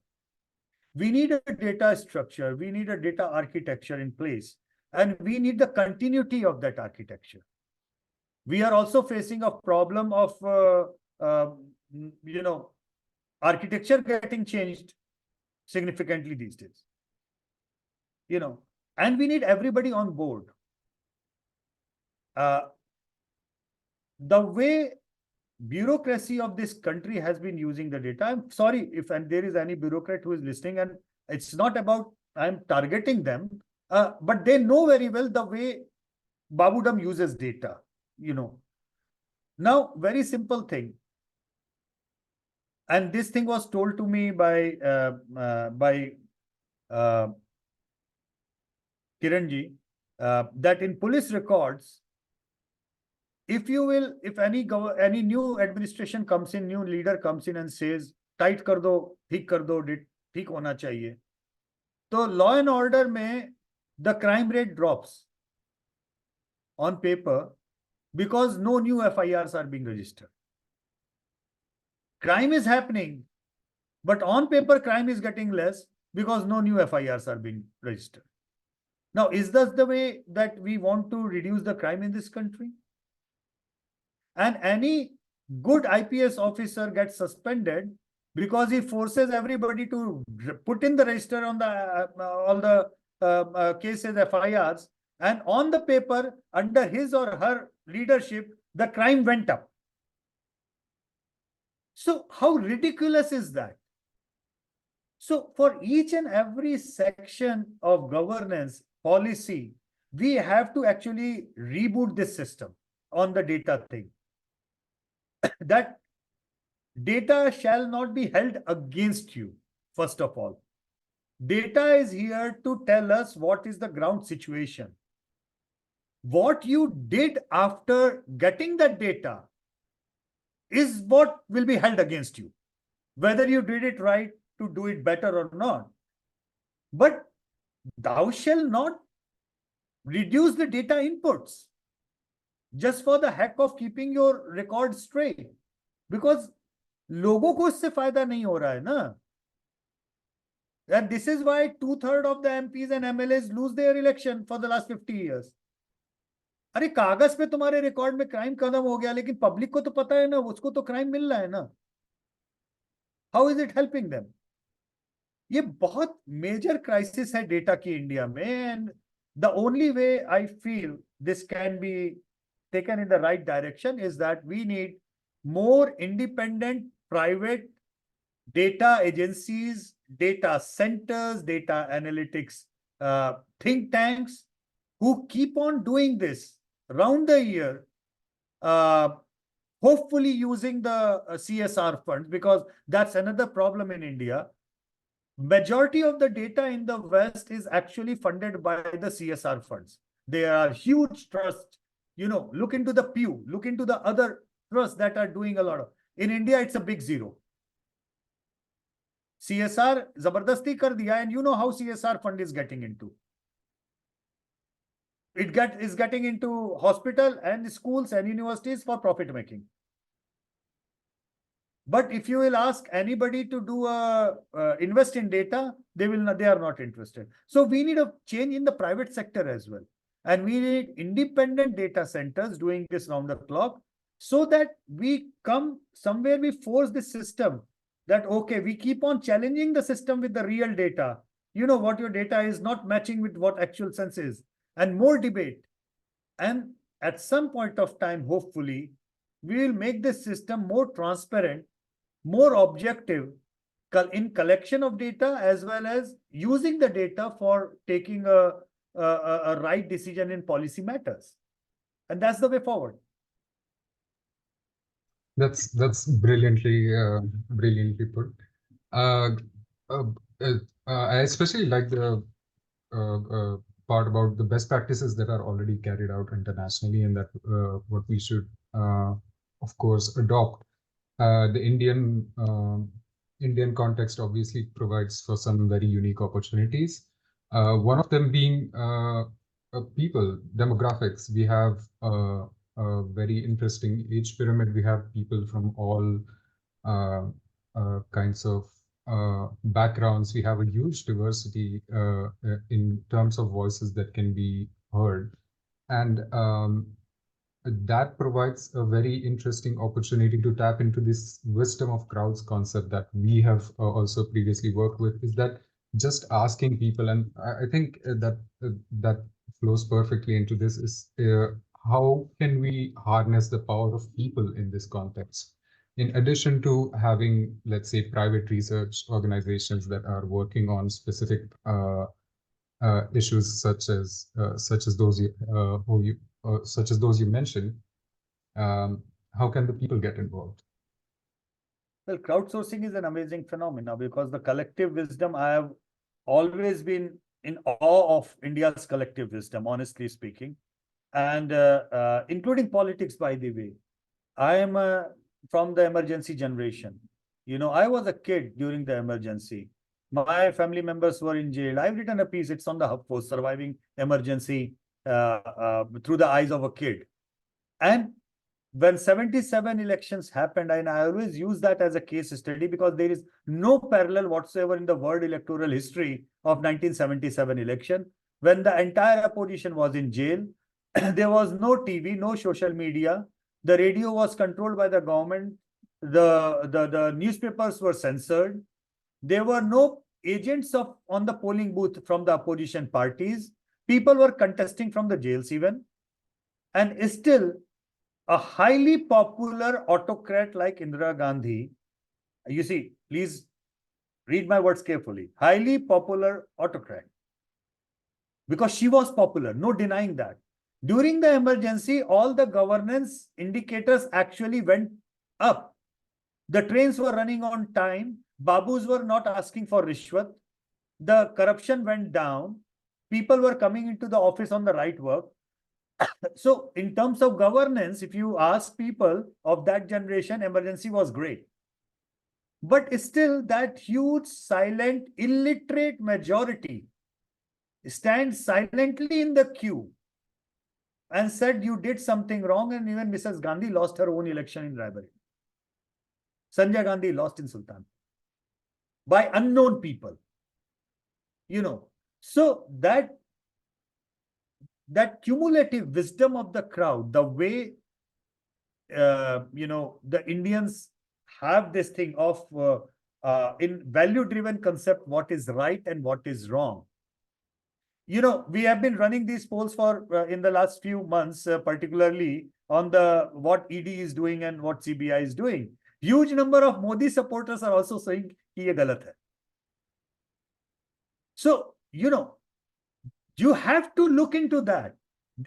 We need a data structure, we need a data architecture in place, and we need the continuity of that architecture. We are also facing a problem of, architecture getting changed significantly these days. And we need everybody on board. The way bureaucracy of this country has been using the data, I'm sorry if there is any bureaucrat who is listening, and it's not about I'm targeting them, but they know very well the way Babudam uses data. Now, very simple thing, and this thing was told to me by Kiranji, that in police records, if any new administration comes in, new leader comes in and says, tight kar do, theek hona chahiye. So law and order mein, the crime rate drops on paper because no new FIRs are being registered. Crime is happening, but on paper crime is getting less because no new FIRs are being registered. Now, is that the way that we want to reduce the crime in this country? And any good IPS officer gets suspended because he forces everybody to put in the register on all the cases, FIRs, and on the paper, under his or her leadership, the crime went up. So how ridiculous is that? So for each and every section of governance policy, we have to actually reboot this system on the data thing. That data shall not be held against you, first of all. Data is here to tell us what is the ground situation. What you did after getting that data is what will be held against you, whether you did it right to do it better or not. But thou shall not reduce the data inputs just for the heck of keeping your record straight, because लोगों को इससे फायदा नहीं हो रहा है ना. And this is why 2/3 of the MPs and MLAs lose their election for the last 50 years. अरे कागज पे तुम्हारे रिकॉर्ड में क्राइम खत्म हो गया, लेकिन पब्लिक को तो पता है ना, उसको तो क्राइम मिल रहा है ना. How is it helping them? ये बहुत मेजर क्राइसिस है डेटा की इंडिया में. And the only way I feel this can be taken in the right direction is that we need more independent private data agencies data centers, data analytics think tanks who keep on doing this round the year, hopefully using the CSR funds, because that's another problem in India. Majority of the data in the West is actually funded by the CSR funds. They are huge trusts. Look into the Pew, look into the other trusts that are doing a lot of. In India, it's a big zero. CSR zabardasti kar diya, and you know how CSR fund is getting into. Is getting into hospital and schools and universities for profit making. But if you will ask anybody to do invest in data, they are not interested. So we need a change in the private sector as well. And we need independent data centers doing this round the clock, so that we come somewhere, we force the system that, okay, we keep on challenging the system with the real data. What your data is not matching with what actual sense is, and more debate. And at some point of time, hopefully, we will make this system more transparent, more objective in collection of data, as well as using the data for taking a right decision in policy matters. And that's the way forward. That's brilliantly put. I especially like the part about the best practices that are already carried out internationally, and that what we should, of course, adopt. The Indian context obviously provides for some very unique opportunities. One of them being people, demographics. We have a very interesting age pyramid. We have people from all kinds of backgrounds. We have a huge diversity in terms of voices that can be heard. And that provides a very interesting opportunity to tap into this wisdom of crowds concept that we have also previously worked with, is that just asking people, and I think that flows perfectly into this, is how can we harness the power of people in this context? In addition to having, let's say, private research organizations that are working on specific issues such as those you mentioned, how can the people get involved? Well, crowdsourcing is an amazing phenomenon, because the collective wisdom, I have always been in awe of India's collective wisdom, honestly speaking, and including politics, by the way. I am from the emergency generation. I was a kid during the emergency. My family members were in jail. I've written a piece, it's on the HubPost, Surviving Emergency Through the Eyes of a Kid. And when 77 elections happened, and I always use that as a case study, because there is no parallel whatsoever in the world electoral history of 1977 election, when the entire opposition was in jail. There was no TV, no social media. The radio was controlled by the government. The newspapers were censored. There were no agents on the polling booth from the opposition parties. People were contesting from the jails even. And still, a highly popular autocrat like Indira Gandhi, you see, please read my words carefully, highly popular autocrat, because she was popular, no denying that. During the emergency, all the governance indicators actually went up. The trains were running on time. Babus were not asking for rishwat. The corruption went down. People were coming into the office on the right work. So in terms of governance, if you ask people of that generation, emergency was great. But still, that huge, silent, illiterate majority stands silently in the queue and said you did something wrong. And even Mrs. Gandhi lost her own election in Raebareli. Sanjay Gandhi lost in Sultan by unknown people. So that cumulative wisdom of the crowd, the way the Indians have this thing of in value-driven concept, what is right and what is wrong. We have been running these polls for in the last few months, particularly on what ED is doing and what CBI is doing. Huge number of Modi supporters are also saying कि ये गलत है. So, you have to look into that.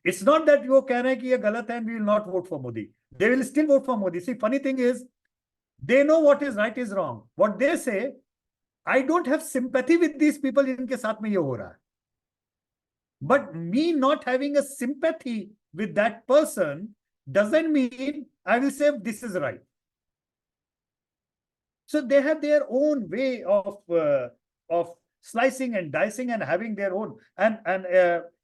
It's not that you keh rahe ki ye galat hai and we will not vote for Modi. They will still vote for Modi. See, funny thing is, they know what is right is wrong. What they say, I don't have sympathy with these people jinke saath mein ye ho raha hai. But me not having a sympathy with that person doesn't mean I will say this is right. So they have their own way of slicing and dicing and having their own. And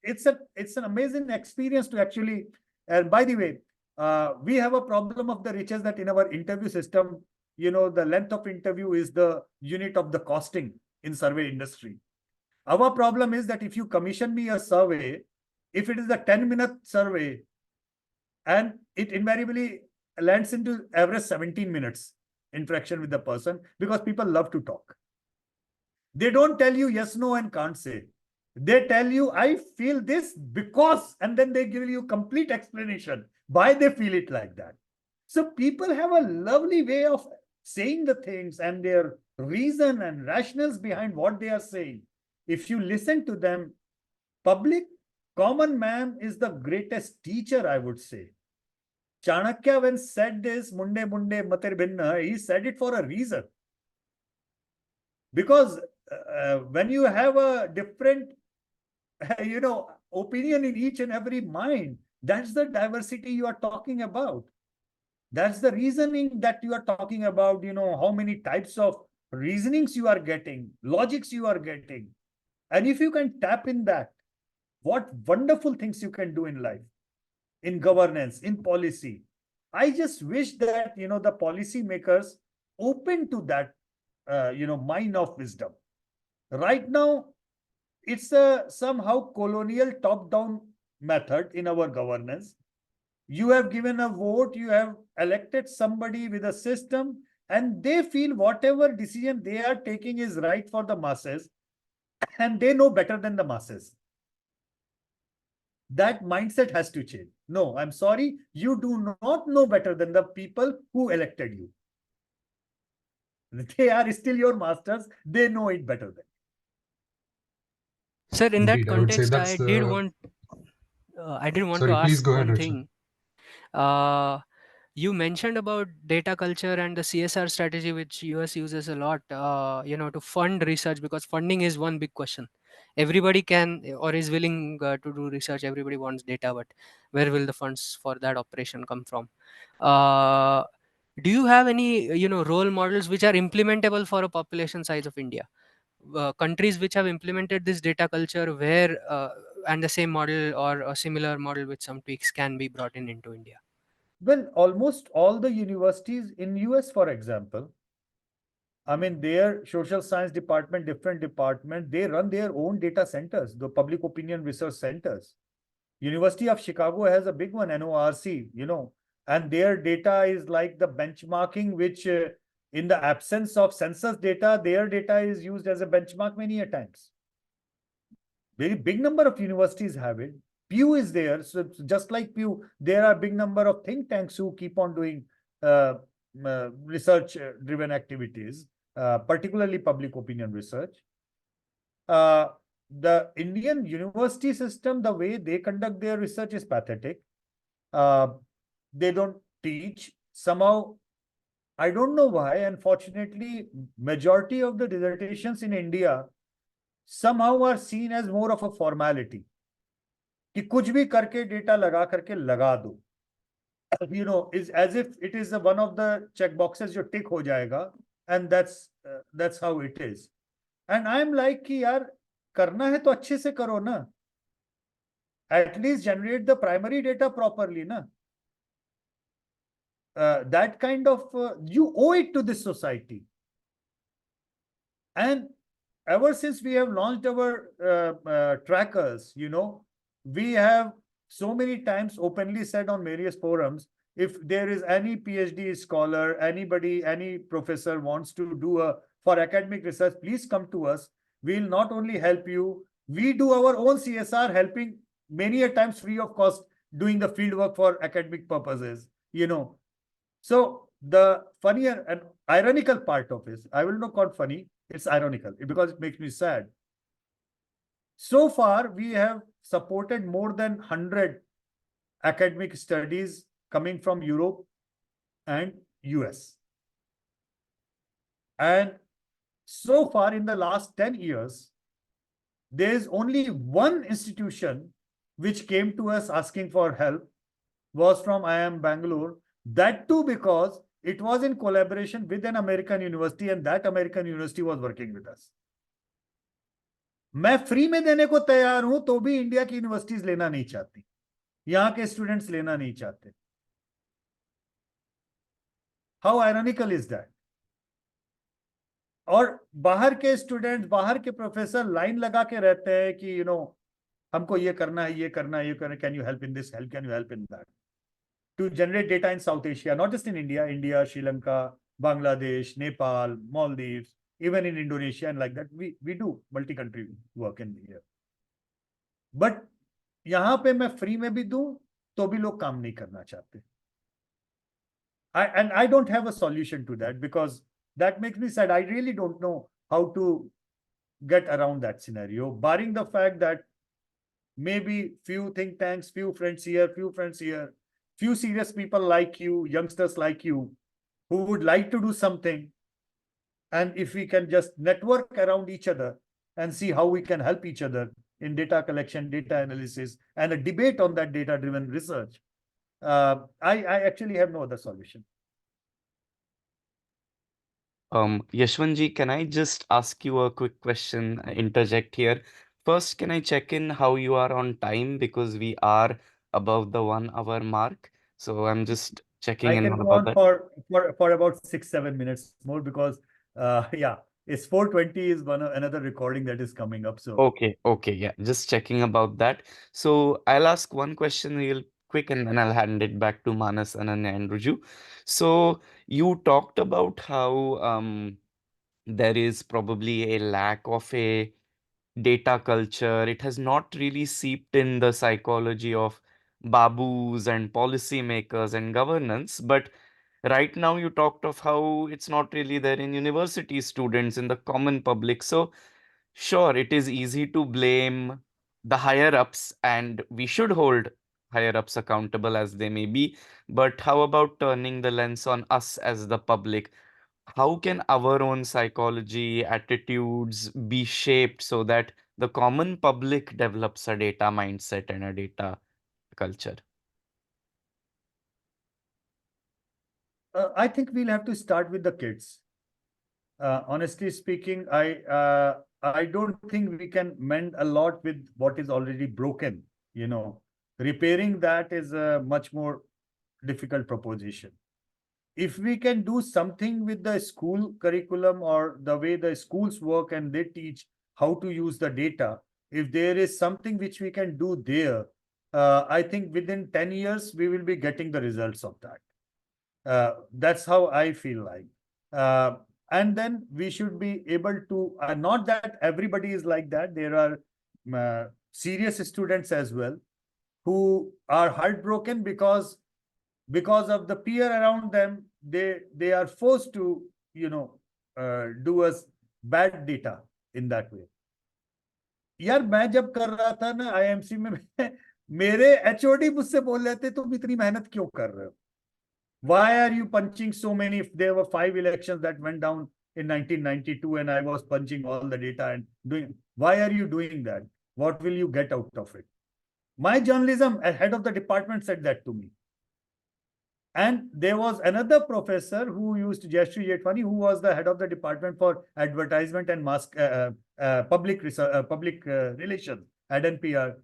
it's an amazing experience to actually. And by the way, we have a problem of the riches that in our interview system, the length of interview is the unit of the costing in survey industry. Our problem is that if you commission me a survey, if it is a 10-minute survey, and it invariably lands into average 17 minutes interaction with the person, because people love to talk. They don't tell you yes, no, and can't say. They tell you, I feel this because, and then they give you complete explanation why they feel it like that. So people have a lovely way of saying the things and their reason and rationales behind what they are saying. If you listen to them, common man is the greatest teacher, I would say. Chanakya, when said this, Munde Munde Matir Bhinna, he said it for a reason. Because when you have a different, opinion in each and every mind, that's the diversity you are talking about. That's the reasoning that you are talking about, how many types of reasonings you are getting, logics you are getting. And if you can tap in that, what wonderful things you can do in life, in governance, in policy. I just wish that, the policy makers open to that, mine of wisdom. Right now, it's a somehow colonial top-down method in our governance. You have given a vote, you have elected somebody with a system, and they feel whatever decision they are taking is right for the masses, and they know better than the masses. That mindset has to change. No, I'm sorry, you do not know better than the people who elected you. They are still your masters. They know it better than. Sir, in that Indeed, I would say context, that's I did want to Sorry, please ask go ahead, one Richard. thing. You mentioned about data culture and the CSR strategy, which US uses a lot, to fund research, because funding is one big question. Everybody can or is willing to do research. Everybody wants data, but where will the funds for that operation come from? Do you have any, role models which are implementable for a population size of India? Countries which have implemented this data culture where and the same model or a similar model with some tweaks can be brought into India? Well, almost all the universities in US, for example, I mean, their social science department, different department, they run their own data centers, the public opinion research centers. University of Chicago has a big one, NORC, and their data is like the benchmarking, which in the absence of census data, their data is used as a benchmark many a times. Very big number of universities have it. Pew is there. So just like Pew, there are big number of think tanks who keep on doing research-driven activities, particularly public opinion research. The Indian university system, the way they conduct their research is pathetic. They don't teach. Somehow, I don't know why, unfortunately, majority of the dissertations in India somehow are seen as more of a formality. कि कुछ भी करके data लगा करके लगा दो. Is as if it is one of the check boxes जो tick हो जाएगा, and that's how it is. And I'm like कि यार करना है तो अच्छे से करो ना. At least generate the primary data properly ना. That kind of you owe it to this society. And ever since we have launched our trackers, we have so many times openly said on various forums, if there is any PhD scholar, anybody, any professor wants to do for academic research, please come to us. We'll not only help you, we do our own CSR, helping many a times free of cost, doing the field work for academic purposes, So the funnier and ironical part of this, I will not call it funny, it's ironical because it makes me sad. So far, we have supported more than 100 academic studies coming from Europe and US. And so far in the last 10 years, there is only one institution which came to us asking for help, was from IIM Bangalore. That too because it was in collaboration with an American university, and that American university was working with us. मैं free में देने को तैयार हूं तो भी India की universities लेना नहीं चाहती, यहां के स्टूडेंट्स लेना नहीं चाहते. How ironical is that? और बाहर के स्टूडेंट्स, बाहर के प्रोफेसर लाइन लगा के रहते हैं कि हमको ये करना है, ये करना है, ये करना है, can you help in this, can you help in that, to generate data in South Asia, not just in India, Sri Lanka, Bangladesh, Nepal, Maldives, even in Indonesia and like that. We do multi-country work in here. But यहाँ पे मैं free में भी दूं तो भी लोग काम नहीं करना चाहते. And I don't have a solution to that, because that makes me sad. I really don't know how to get around that scenario, barring the fact that maybe few think tanks, few friends here, few serious people like you, youngsters like you, who would like to do something. And if we can just network around each other and see how we can help each other in data collection, data analysis, and a debate on that data-driven research, I actually have no other solution. Yashwant ji, can I just ask you a quick question, interject here? First, can I check in how you are on time, because we are above the 1 hour mark. So I'm just checking I in can go about on that. for about 6-7 minutes more, because yeah, it's 4:20 is another recording that is coming up. So Okay, yeah, just checking about that. So I'll ask one question real quick, and then I'll hand it back to Manas, Ananya, and Ruju. So you talked about how there is probably a lack of a data culture. It has not really seeped in the psychology of babus and policymakers and governance. But right now, you talked of how it's not really there in university students, in the common public. So, sure, it is easy to blame the higher ups, and we should hold higher ups accountable as they may be. But how about turning the lens on us as the public? How can our own psychology, attitudes be shaped so that the common public develops a data mindset and a data culture? I think we'll have to start with the kids. Honestly speaking, I don't think we can mend a lot with what is already broken. Repairing that is a much more difficult proposition. If we can do something with the school curriculum or the way the schools work and they teach how to use the data, if there is something which we can do there, I think within 10 years, we will be getting the results of that. That's how I feel like. And then we should be able to, not that everybody is like that. There are serious students as well who are heartbroken because of the peer around them. They are forced to do us bad data in that way. यार मैं जब कर रहा था ना IIMC में मेरे HOD मुझसे बोल रहे थे तुम इतनी मेहनत क्यों कर रहे हो? Why are you punching so many? If there were 5 elections that went down in 1992 and I was punching all the data and doing, why are you doing that? What will you get out of it? My journalism head of the department said that to me. And there was another professor who used to, Yashwant, who was the head of the department for advertisement and public relations at NPR.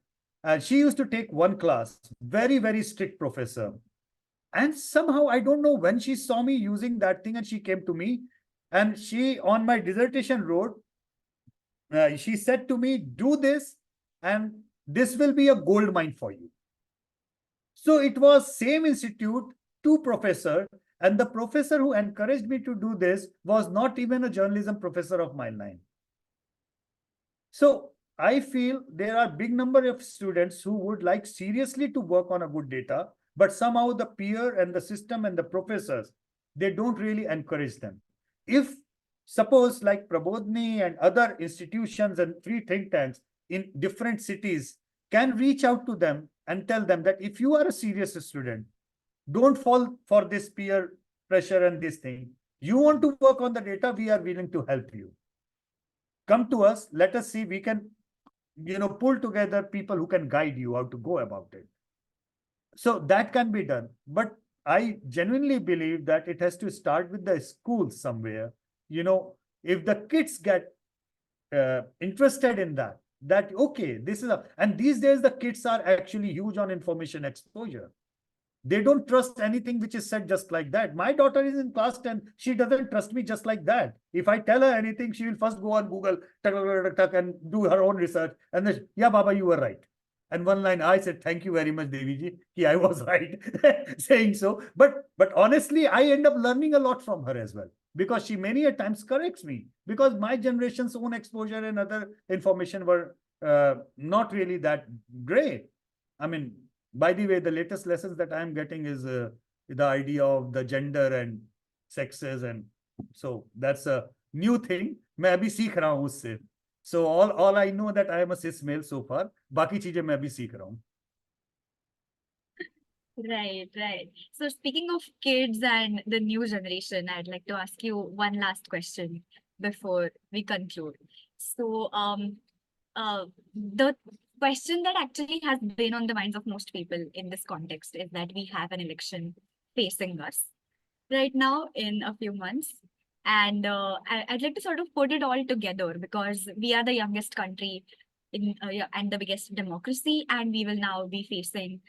And she used to take one class, very, very strict professor. And somehow, I don't know when she saw me using that thing and she came to me and she, on my dissertation wrote, she said to me, do this and this will be a gold mine for you. So it was same institute, 2 professors, and the professor who encouraged me to do this was not even a journalism professor of my line. So I feel there are big number of students who would like seriously to work on a good data, but somehow the peer and the system and the professors, they don't really encourage them. If suppose like Prabodhini and other institutions and free think tanks, in different cities can reach out to them and tell them that if you are a serious student, don't fall for this peer pressure and this thing. You want to work on the data, we are willing to help you. Come to us, let us see, we can, pull together people who can guide you how to go about it. So that can be done. But I genuinely believe that it has to start with the schools somewhere. If the kids get interested in that, okay, this is and these days the kids are actually huge on information exposure. They don't trust anything which is said just like that. My daughter is in class 10. She doesn't trust me just like that. If I tell her anything, she will first go on Google and do her own research. And then, yeah, Baba, you were right. And one line, I said, thank you very much, Deviji. I was right saying so. But honestly, I end up learning a lot from her as well, because she many a times corrects me, because my generation's own exposure and other information were not really that great. I mean, by the way, the latest lessons that I'm getting is the idea of the gender and sexes, and so that's a new thing. मैं अभी सीख रहा हूँ उससे. So all I know that I am a cis male so far. बाकी चीजें मैं अभी सीख रहा हूँ. Right. So speaking of kids and the new generation, I'd like to ask you one last question before we conclude. So the question that actually has been on the minds of most people in this context is that we have an election facing us right now in a few months. And I'd like to sort of put it all together, because we are the youngest country and the biggest democracy, and we will now be facing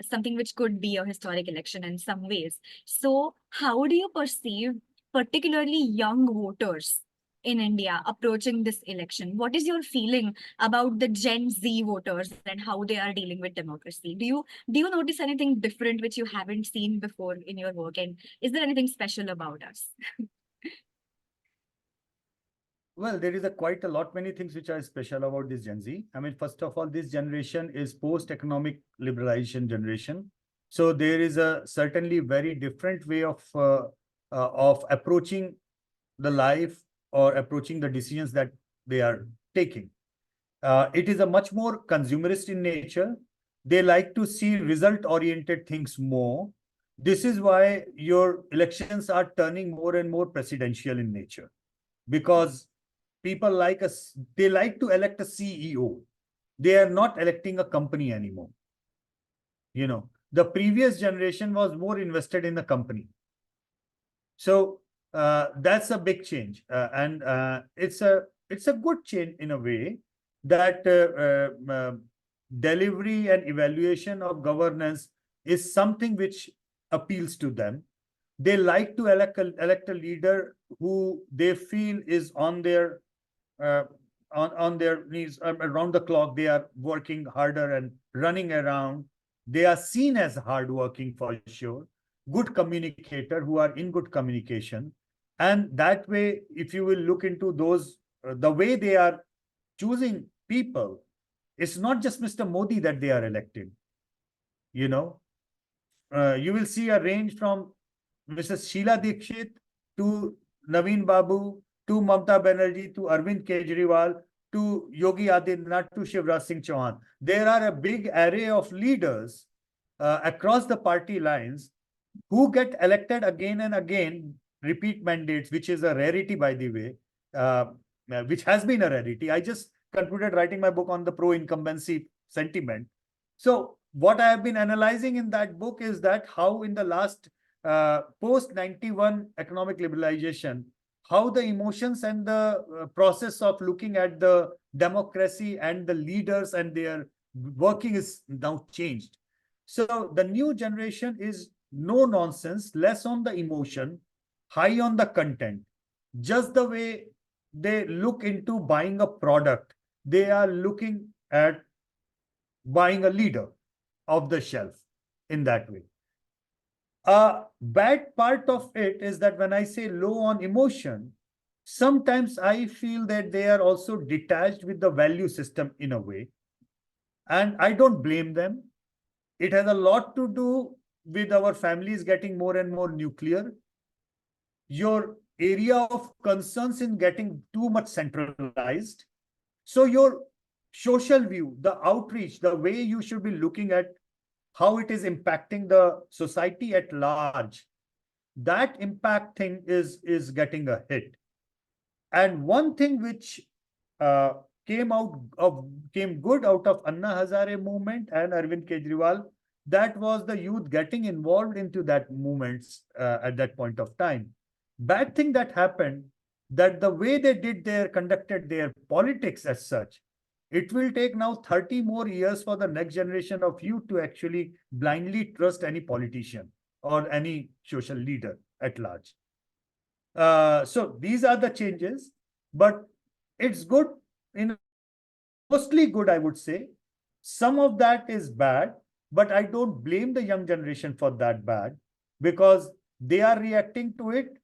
something which could be a historic election in some ways. So how do you perceive particularly young voters in India approaching this election? What is your feeling about the Gen Z voters and how they are dealing with democracy? Do you notice anything different which you haven't seen before in your work? And is there anything special about us? Well, there is quite a lot, many things which are special about this Gen Z. I mean, first of all, this generation is post-economic liberalization generation. So there is a certainly very different way of approaching the life or approaching the decisions that they are taking. It is a much more consumerist in nature. They like to see result-oriented things more. This is why your elections are turning more and more presidential in nature, because people like us, they like to elect a CEO. They are not electing a company anymore. The previous generation was more invested in the company. So that's a big change, and it's a good change in a way that delivery and evaluation of governance is something which appeals to them. They like to elect a leader who they feel is on their knees around the clock. They are working harder and running around. They are seen as hardworking for sure, good communicator who are in good communication. And that way, if you will look into those, the way they are choosing people, it's not just Mr. Modi that they are electing. You will see a range from Mrs. Sheila Dikshit to Naveen Babu to Mamta Banerjee to Arvind Kejriwal to Yogi Adityanath to Shivraj Singh Chauhan. There are a big array of leaders across the party lines who get elected again and again, repeat mandates, which is a rarity, by the way, which has been a rarity. I just concluded writing my book on the pro-incumbency sentiment. So what I have been analyzing in that book is that how in the last post-91 economic liberalization, how the emotions and the process of looking at the democracy and the leaders and their working is now changed. So the new generation is no nonsense, less on the emotion, high on the content. Just the way they look into buying a product, they are looking at buying a leader off the shelf in that way. A bad part of it is that when I say low on emotion, sometimes I feel that they are also detached with the value system in a way. And I don't blame them. It has a lot to do with our families getting more and more nuclear. Your area of concerns in getting too much centralized. So your social view, the outreach, the way you should be looking at how it is impacting the society at large, that impact thing is getting a hit. And one thing which came good out of Anna Hazare movement and Arvind Kejriwal, that was the youth getting involved into that movements at that point of time. Bad thing that happened, that the way they conducted their politics as such, it will take now 30 more years for the next generation of youth to actually blindly trust any politician or any social leader at large. So these are the changes, but it's good, mostly good, I would say. Some of that is bad, but I don't blame the young generation for that bad, because they are reacting to it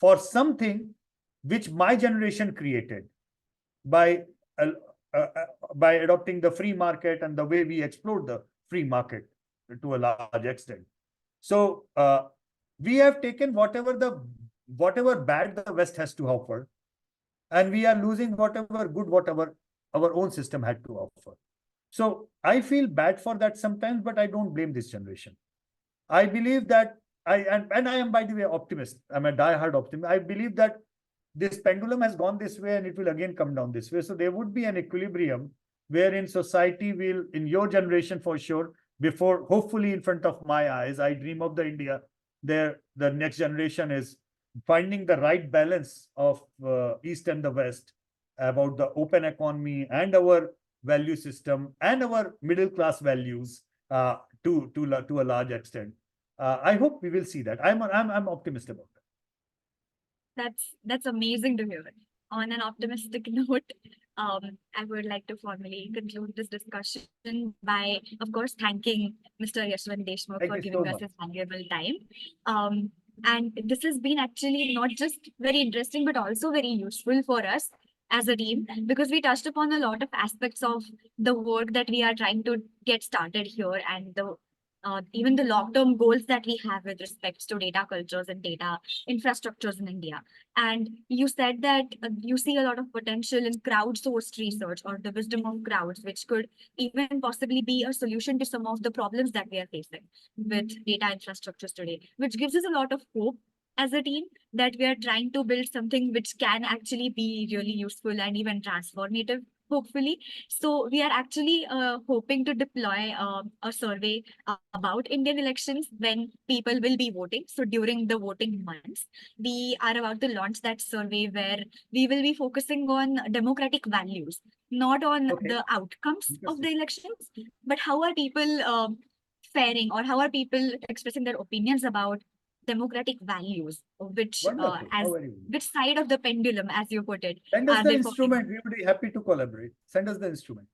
for something which my generation created by adopting the free market and the way we explored the free market to a large extent. So we have taken whatever bad the West has to offer, and we are losing whatever good, whatever our own system had to offer. So I feel bad for that sometimes, but I don't blame this generation. I believe that and I am, by the way, optimist. I'm a diehard optimist. I believe that this pendulum has gone this way and it will again come down this way. So there would be an equilibrium wherein society will, in your generation for sure, before, hopefully in front of my eyes, I dream of the India there, the next generation is finding the right balance of East and the West about the open economy and our value system and our middle class values to a large extent. I hope we will see that. I'm optimistic about that. That's amazing to hear. On an optimistic note, I would like to formally conclude this discussion by, of course, thanking Mr. Yashwant Deshmukh for giving us his valuable time. And this has been actually not just very interesting, but also very useful for us as a team, because we touched upon a lot of aspects of the work that we are trying to get started here, and even the long-term goals that we have with respect to data cultures and data infrastructures in India. And you said that you see a lot of potential in crowdsourced research or the wisdom of crowds, which could even possibly be a solution to some of the problems that we are facing with data infrastructures today, which gives us a lot of hope as a team that we are trying to build something which can actually be really useful and even transformative, hopefully. So we are actually hoping to deploy a survey about Indian elections when people will be voting. So during the voting months, we are about to launch that survey where we will be focusing on democratic values, not on the outcomes of the elections, but how are people faring, or how are people expressing their opinions about democratic values, which which side of the pendulum, as you put it. Send us the instrument. We would be happy to collaborate. Send us the instrument.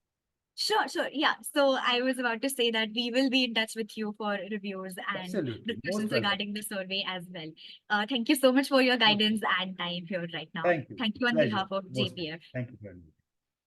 Sure. Yeah. So I was about to say that we will be in touch with you for reviews and discussions regarding the survey as well. Thank you so much for your guidance and time here right now. Thank you. Thank you on behalf of JPF. Thank you very much.